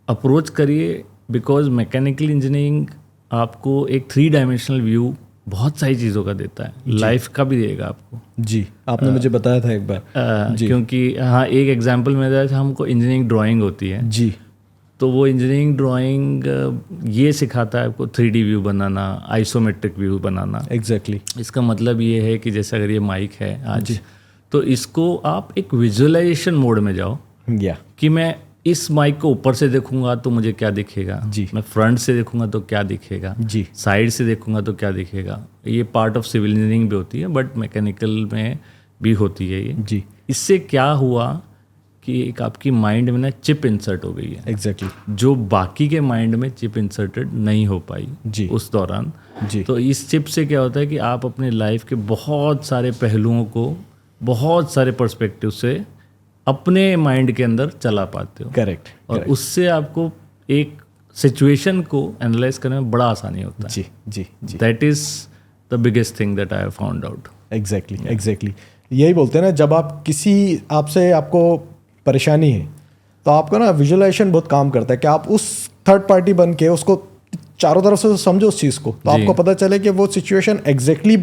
अप्रोच करिए, बिकॉज मैकेनिकल इंजीनियरिंग आपको एक 3 डायमेंशनल व्यू बहुत सारी चीज़ों का देता है, लाइफ का भी देगा आपको। जी, आपने मुझे बताया था एक बार। क्योंकि हाँ, एक एग्जांपल में दिया था, हमको इंजीनियरिंग ड्राइंग होती है जी, तो वो इंजीनियरिंग ड्राइंग ये सिखाता है आपको 3D व्यू बनाना, आइसोमेट्रिक व्यू बनाना। एग्जैक्टली। इसका मतलब ये है कि जैसे अगर ये माइक है आज, तो इसको आप एक विजुअलाइजेशन मोड में जाओ या कि मैं इस माइक को ऊपर से देखूंगा तो मुझे क्या दिखेगा, जी, मैं फ्रंट से देखूंगा तो क्या दिखेगा, जी, साइड से देखूंगा तो क्या दिखेगा। ये पार्ट ऑफ सिविल इंजीनियरिंग भी होती है, बट मैकेनिकल में भी होती है ये। जी, इससे क्या हुआ कि एक आपकी माइंड में ना चिप इंसर्ट हो गई है, एग्जैक्टली, जो बाकी के माइंड में चिप इंसर्टेड नहीं हो पाई जी, उस दौरान। जी, तो इस चिप से क्या होता है कि आप अपने लाइफ के बहुत सारे पहलुओं को बहुत सारे पर्सपेक्टिव से अपने माइंड के अंदर चला पाते हो। करेक्ट। और उससे आपको एक सिचुएशन को एनालाइज करने में बड़ा आसानी होता है। जी जी जी, that is the biggest thing that I have found out. Exactly exactly. यही बोलते हैं ना, जब आप किसी आपको परेशानी है तो आपका ना विजुअलाइजेशन बहुत काम करता है कि आप उस थर्ड पार्टी बन के उसको चारों तरफ से समझो उस चीज़ को, तो आपको पता चले कि वो सिचुएशन एग्जैक्टली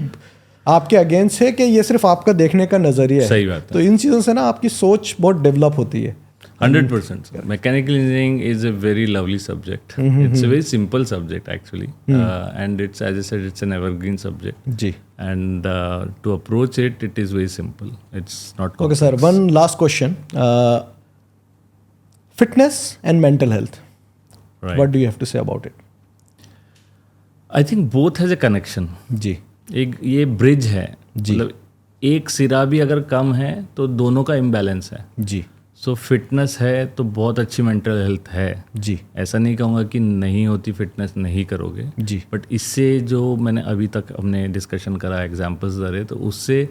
आपके अगेंस्ट है कि ये सिर्फ आपका देखने का नजरिया है। सही बात है। तो इन चीज़ों से ना आपकी सोच बहुत डेवलप होती है। 100%. Mechanical engineering is a very lovely subject. It's a very simple subject actually, and it's, as I said, it's an evergreen subject. जी, And to approach it, it is very simple. It's not okay complex. Sir, one last question, fitness and mental health, Right. What do you have to say about it? I think both has a connection. जी एक ये bridge है, जी। मतलब एक सिरा भी अगर कम है तो दोनों का इम्बैलेंस है। जी सो फिटनेस है तो बहुत अच्छी मेंटल हेल्थ है। जी ऐसा नहीं कहूँगा कि नहीं होती, फिटनेस नहीं करोगे, जी बट इससे जो मैंने अभी तक अपने डिस्कशन करा, एग्जांपल्स दे, तो उससे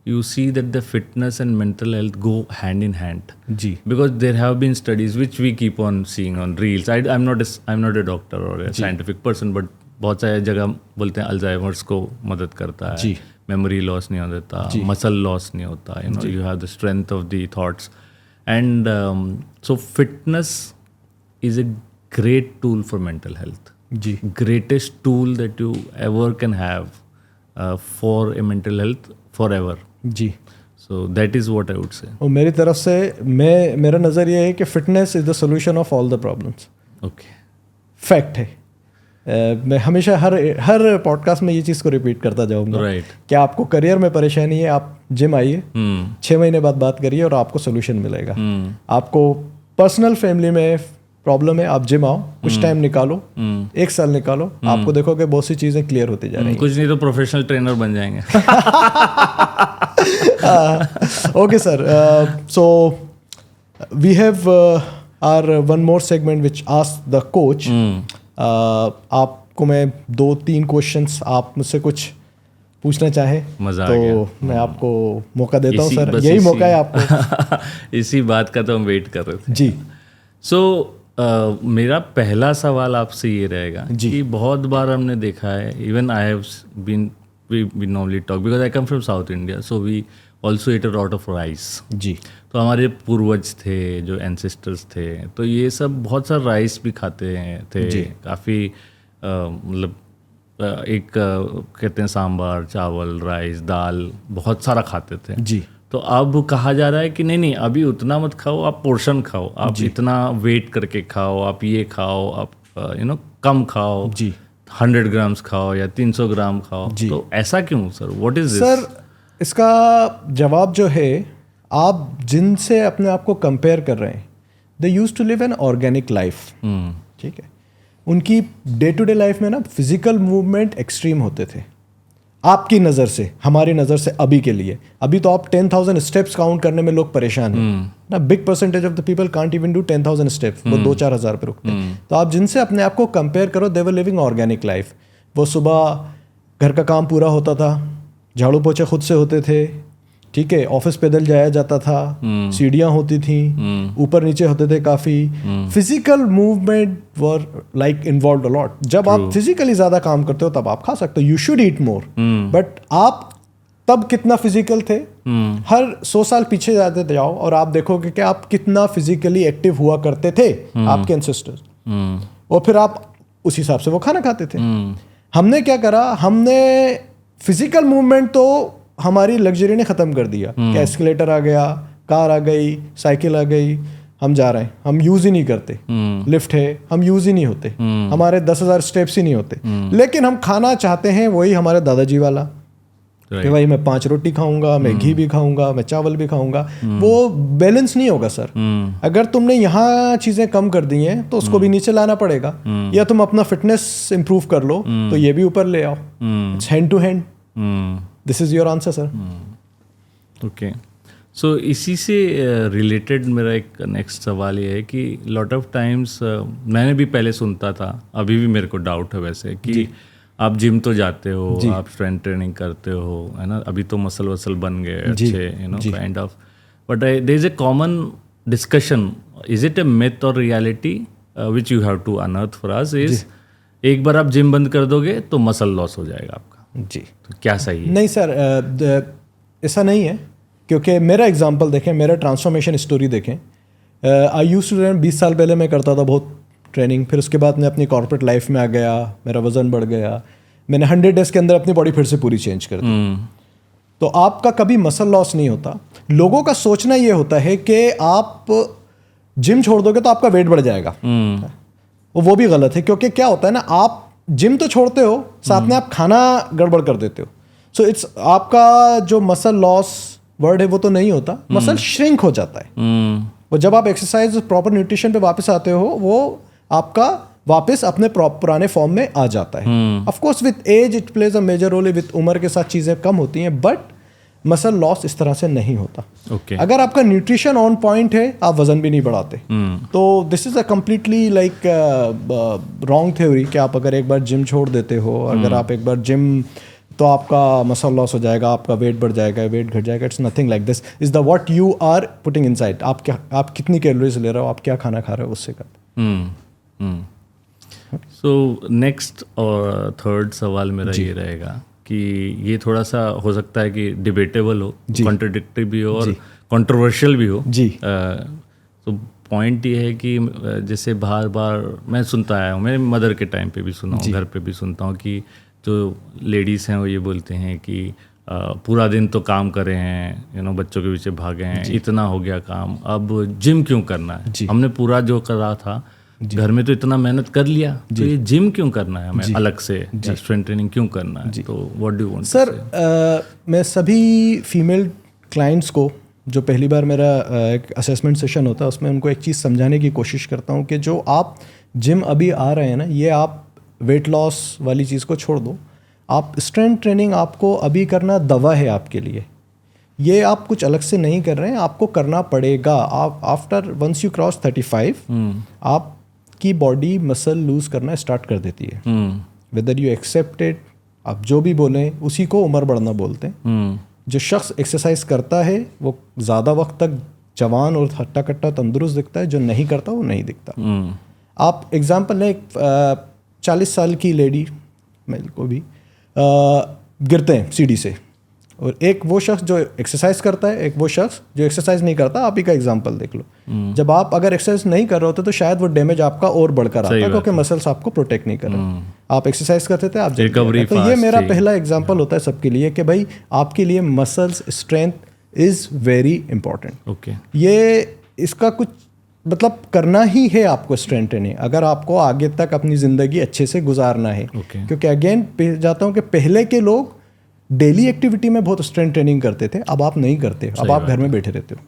you see that the fitness and mental health go hand in hand, जी because there have been studies which we keep on seeing on reels. I am not a doctor और a scientific person, but बहुत सारे जगह बोलते हैं Alzheimer's को मदद करता है, जी। मेमोरी लॉस नहीं होता, मसल लॉस नहीं होता, you know, you have the strength of the thoughts, and so fitness is a great tool for mental health. जी Greatest tool that you ever can have for a mental health forever. जी। So that is what I would say. और मेरी तरफ से मेरा नज़र ये है कि fitness is the solution of all the problems. Okay. Fact है। मैं हमेशा हर पॉडकास्ट में ये चीज़ को रिपीट करता जाऊंगा Right. कि आपको करियर में परेशानी है, आप जिम आइए, 6 महीने बाद बात करिए और आपको सोल्यूशन मिलेगा। आपको पर्सनल फैमिली में प्रॉब्लम है, आप जिम आओ, कुछ टाइम निकालो, 1 साल निकालो, आपको देखोगे बहुत सी चीज़ें क्लियर होती जा रही कुछ नहीं तो प्रोफेशनल ट्रेनर बन जाएंगे. Okay sir, so we have our one more segment which ask the coach. आपको मैं 2-3 क्वेश्चंस आप मुझसे कुछ पूछना चाहें मजा आ तो गया. मैं आपको मौका देता हूँ सर, बस यही मौका है आपको. इसी बात का तो हम वेट कर रहे थे. जी सो मेरा पहला सवाल आपसे ये रहेगा कि बहुत बार हमने देखा है, even I have been, we normally talk because I come from south India, so we also eat a lot of rice. जी तो हमारे पूर्वज थे, जो एंसेस्टर्स थे, तो ये सब बहुत सारा राइस भी खाते थे, काफ़ी मतलब एक कहते हैं सांभर, चावल, राइस, दाल बहुत सारा खाते थे. जी. तो अब कहा जा रहा है कि नहीं अभी उतना मत खाओ, आप पोर्शन खाओ, आप इतना वेट करके खाओ, आप ये खाओ, आप कम खाओ. जी. 100 ग्राम्स खाओ या 300 ग्राम खाओ. तो ऐसा क्यों sir? What is this? Sir, इसका जवाब जो है, आप जिनसे अपने आप को कंपेयर कर रहे हैं, they use to live an organic life. ठीक है, उनकी डे टू डे लाइफ में ना फिजिकल मूवमेंट एक्सट्रीम होते थे. आपकी नज़र से, हमारी नज़र से अभी के लिए, अभी तो आप 10,000 स्टेप्स काउंट करने में लोग परेशान हैं ना. Big percentage of the people can't even do 10,000 steps, वो 2-4 हज़ार पे रुकते हैं. तो आप जिनसे अपने आप को कंपेयर करो, दे वर लिविंग ऑर्गेनिक लाइफ. वो सुबह घर का काम पूरा होता था, झाड़ू पोछे खुद से होते थे, ठीक है, ऑफिस पैदल जाया जाता था, सीढ़ियाँ होती थी, ऊपर नीचे होते थे काफ़ी, physical movement were like involve a lot. जब आप फिजिकली ज़्यादा काम करते हो तब आप खा सकते हो, you should eat more. But आप तब कितना फिजिकल थे, हर 100 साल पीछे जाते जाओ और आप देखोगे कि आप कितना फिजिकली एक्टिव हुआ करते थे आपके एंसेस्टर्स, और फिर आप उस हिसाब से वो खाना खाते थे. हमने क्या करा, हमने फिजिकल मूवमेंट तो हमारी लग्जरी ने ख़त्म कर दिया कि एस्केलेटर आ गया, कार आ गई, साइकिल आ गई, हम जा रहे हैं, हम यूज़ ही नहीं करते. लिफ्ट है, हम यूज़ ही नहीं होते, हमारे 10,000 स्टेप्स ही नहीं होते. लेकिन हम खाना चाहते हैं वही हमारे दादाजी वाला, कि भाई मैं 5 रोटी खाऊंगा, मैं घी भी खाऊंगा, मैं चावल भी खाऊंगा. वो बैलेंस नहीं होगा सर. अगर तुमने यहाँ चीज़ें कम कर दी हैं तो उसको भी नीचे लाना पड़ेगा, या तुम अपना फिटनेस इंप्रूव कर लो तो ये भी ऊपर ले आओ. It's hand to hand. This is your answer sir. Okay, so इसी से रिलेटेड मेरा एक नेक्स्ट सवाल ये है कि लॉट ऑफ टाइम्स मैंने भी पहले सुनता था, अभी भी मेरे को डाउट है वैसे, कि आप जिम तो जाते हो, आप स्ट्रेंथ ट्रेनिंग करते हो, है ना, अभी तो मसल वसल बन गए अच्छे, you know, kind of, but there is a common discussion, is it a myth और reality which you have to unearth for us, is एक बार आप जिम बंद कर दोगे तो मसल लॉस हो जाएगा आपका. जी, तो क्या सही है? नहीं सर, ऐसा नहीं है, क्योंकि मेरा एग्जांपल देखें, मेरा ट्रांसफॉर्मेशन स्टोरी देखें. आई यूज्ड टू रन, 20 साल पहले मैं करता था बहुत ट्रेनिंग, फिर उसके बाद मैं अपनी कॉर्पोरेट लाइफ में आ गया, मेरा वज़न बढ़ गया, मैंने 100 डेज़ के अंदर अपनी बॉडी फिर से पूरी चेंज कर दी. तो आपका कभी मसल लॉस नहीं होता. लोगों का सोचना ये होता है कि आप जिम छोड़ दोगे तो आपका वेट बढ़ जाएगा. वो भी गलत है, क्योंकि क्या होता है ना, आप जिम तो छोड़ते हो, साथ में आप खाना गड़बड़ कर देते हो. सो इट्स, आपका जो मसल लॉस वर्ड है वो तो नहीं होता, मसल श्रिंक हो जाता है. वो जब आप एक्सरसाइज प्रॉपर न्यूट्रिशन पे वापस आते हो, वो आपका वापस अपने पुराने फॉर्म में आ जाता है. Of course with age it plays a major role, with उम्र के साथ चीज़ें कम होती हैं, बट मसल लॉस इस तरह से नहीं होता. अगर आपका न्यूट्रिशन ऑन पॉइंट है, आप वजन भी नहीं बढ़ाते. तो this is a completely like wrong theory कि आप अगर एक बार जिम छोड़ देते हो, अगर आप एक बार जिम, तो आपका मसल लॉस हो जाएगा, आपका वेट बढ़ जाएगा, वेट घट जाएगा. It's nothing like this. Is the what you are putting inside. आप कितनी कैलोरीज ले रहे हो, आप क्या खाना खा रहे हो, उससे करते. सो नेक्स्ट और थर्ड सवाल मेरा ये रहेगा कि ये थोड़ा सा हो सकता है कि डिबेटेबल हो, कॉन्ट्रडिक्टरी भी हो और कंट्रोवर्शियल भी हो जी. तो पॉइंट ये है कि जैसे बार बार मैं सुनता आया हूँ, मेरे मदर के टाइम पे भी सुना हूँ, घर पे भी सुनता हूँ कि जो लेडीज़ हैं वो ये बोलते हैं कि पूरा दिन तो काम कर रहे हैं, यू नो, बच्चों के पीछे भागे हैं, इतना हो गया काम, अब जिम क्यों करना है, हमने पूरा जो करा था घर में तो इतना मेहनत कर लिया, तो ये जिम क्यों करना है हमें अलग से, स्ट्रेंथ ट्रेनिंग क्यों करना है. तो what do you want sir? मैं सभी फीमेल क्लाइंट्स को, जो पहली बार मेरा एक असेसमेंट सेशन होता है, उसमें उनको एक चीज़ समझाने की कोशिश करता हूँ कि जो आप जिम अभी आ रहे हैं ना, ये आप वेट लॉस वाली चीज़ को छोड़ दो. आप स्ट्रेंथ ट्रेनिंग आपको अभी करना दवा है आपके लिए. ये आप कुछ अलग से नहीं कर रहे हैं, आपको करना पड़ेगा. आप आफ्टर वंस यू क्रॉस 35 आपकी बॉडी मसल लूज करना स्टार्ट कर देती है. वेदर यू एक्सेप्ट इट, आप जो भी बोलें उसी को उम्र बढ़ना बोलते हैं. जो शख्स एक्सरसाइज करता है वो ज़्यादा वक्त तक जवान और हट्टा कट्टा तंदुरुस्त दिखता है, जो नहीं करता वो नहीं दिखता. आप एग्जाम्पल लें, 40 साल की लेडी, मेरे को भी गिरते हैं सीढ़ी से, और एक वो शख्स जो एक्सरसाइज करता है, एक वो शख्स जो एक्सरसाइज नहीं करता. आप ही का एग्जांपल देख लो. जब आप अगर एक्सरसाइज नहीं कर रहे होते तो शायद वो डैमेज आपका और बढ़कर आता, क्योंकि मसल्स आपको प्रोटेक्ट नहीं कर रहे. आप एक्सरसाइज करते थे, आप रिकवरी. तो ये मेरा पहला एग्जांपल होता है सबके लिए कि भाई आपके लिए muscles strength is very important. ये इसका कुछ मतलब करना ही है आपको स्ट्रेंथ ट्रेनिंग, अगर आपको आगे तक अपनी ज़िंदगी अच्छे से गुजारना है. क्योंकि अगेन जाता हूँ कि पहले के लोग डेली एक्टिविटी में बहुत स्ट्रेंथ ट्रेनिंग करते थे, अब आप नहीं करते, अब आप घर में बैठे रहते हो.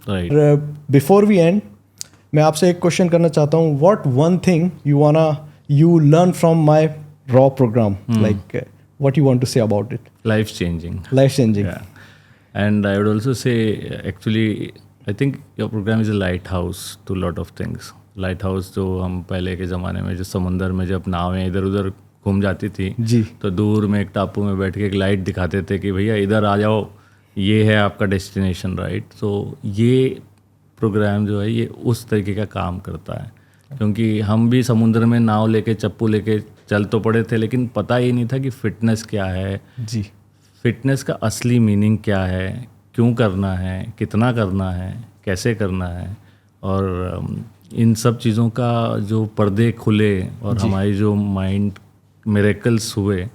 बिफोर वी एंड, मैं आपसे एक क्वेश्चन करना चाहता हूँ. What one thing you learn from my raw program, like what you want to say about it? Life changing. And I would also say actually I think your program is a lighthouse to a lot of things. Lighthouse जो हम पहले के ज़माने में जो समुंदर में जब नावें इधर उधर घूम जाती थी जी तो दूर में एक टापू में बैठ के एक लाइट दिखाते थे कि भैया इधर आ जाओ, ये है आपका डेस्टिनेशन, राइट। तो ये प्रोग्राम जो है ये उस तरीके का काम करता है, क्योंकि हम भी समुद्र में नाव लेके चप्पू लेके चल तो पड़े थे, लेकिन पता ही नहीं था कि फ़िटनेस क्या है, जी फिटनेस का असली मीनिंग क्या है, क्यों करना है, कितना करना है, कैसे करना है। और इन सब चीज़ों का जो पर्दे खुले और हमारी जो माइंड मिरेकल्स हुए,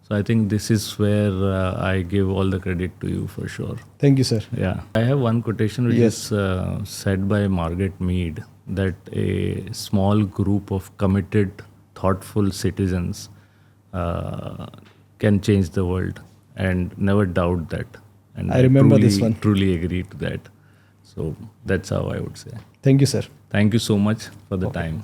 so I think this is where I give all the credit to you for sure. Thank you sir. Yeah, I have one quotation which Yes. is said by Margaret Mead, that a small group of committed, thoughtful citizens can change the world, and never doubt that. And I remember truly, this one. Truly agree to that. So that's how I would say. Thank you, sir. Thank you so much for the time.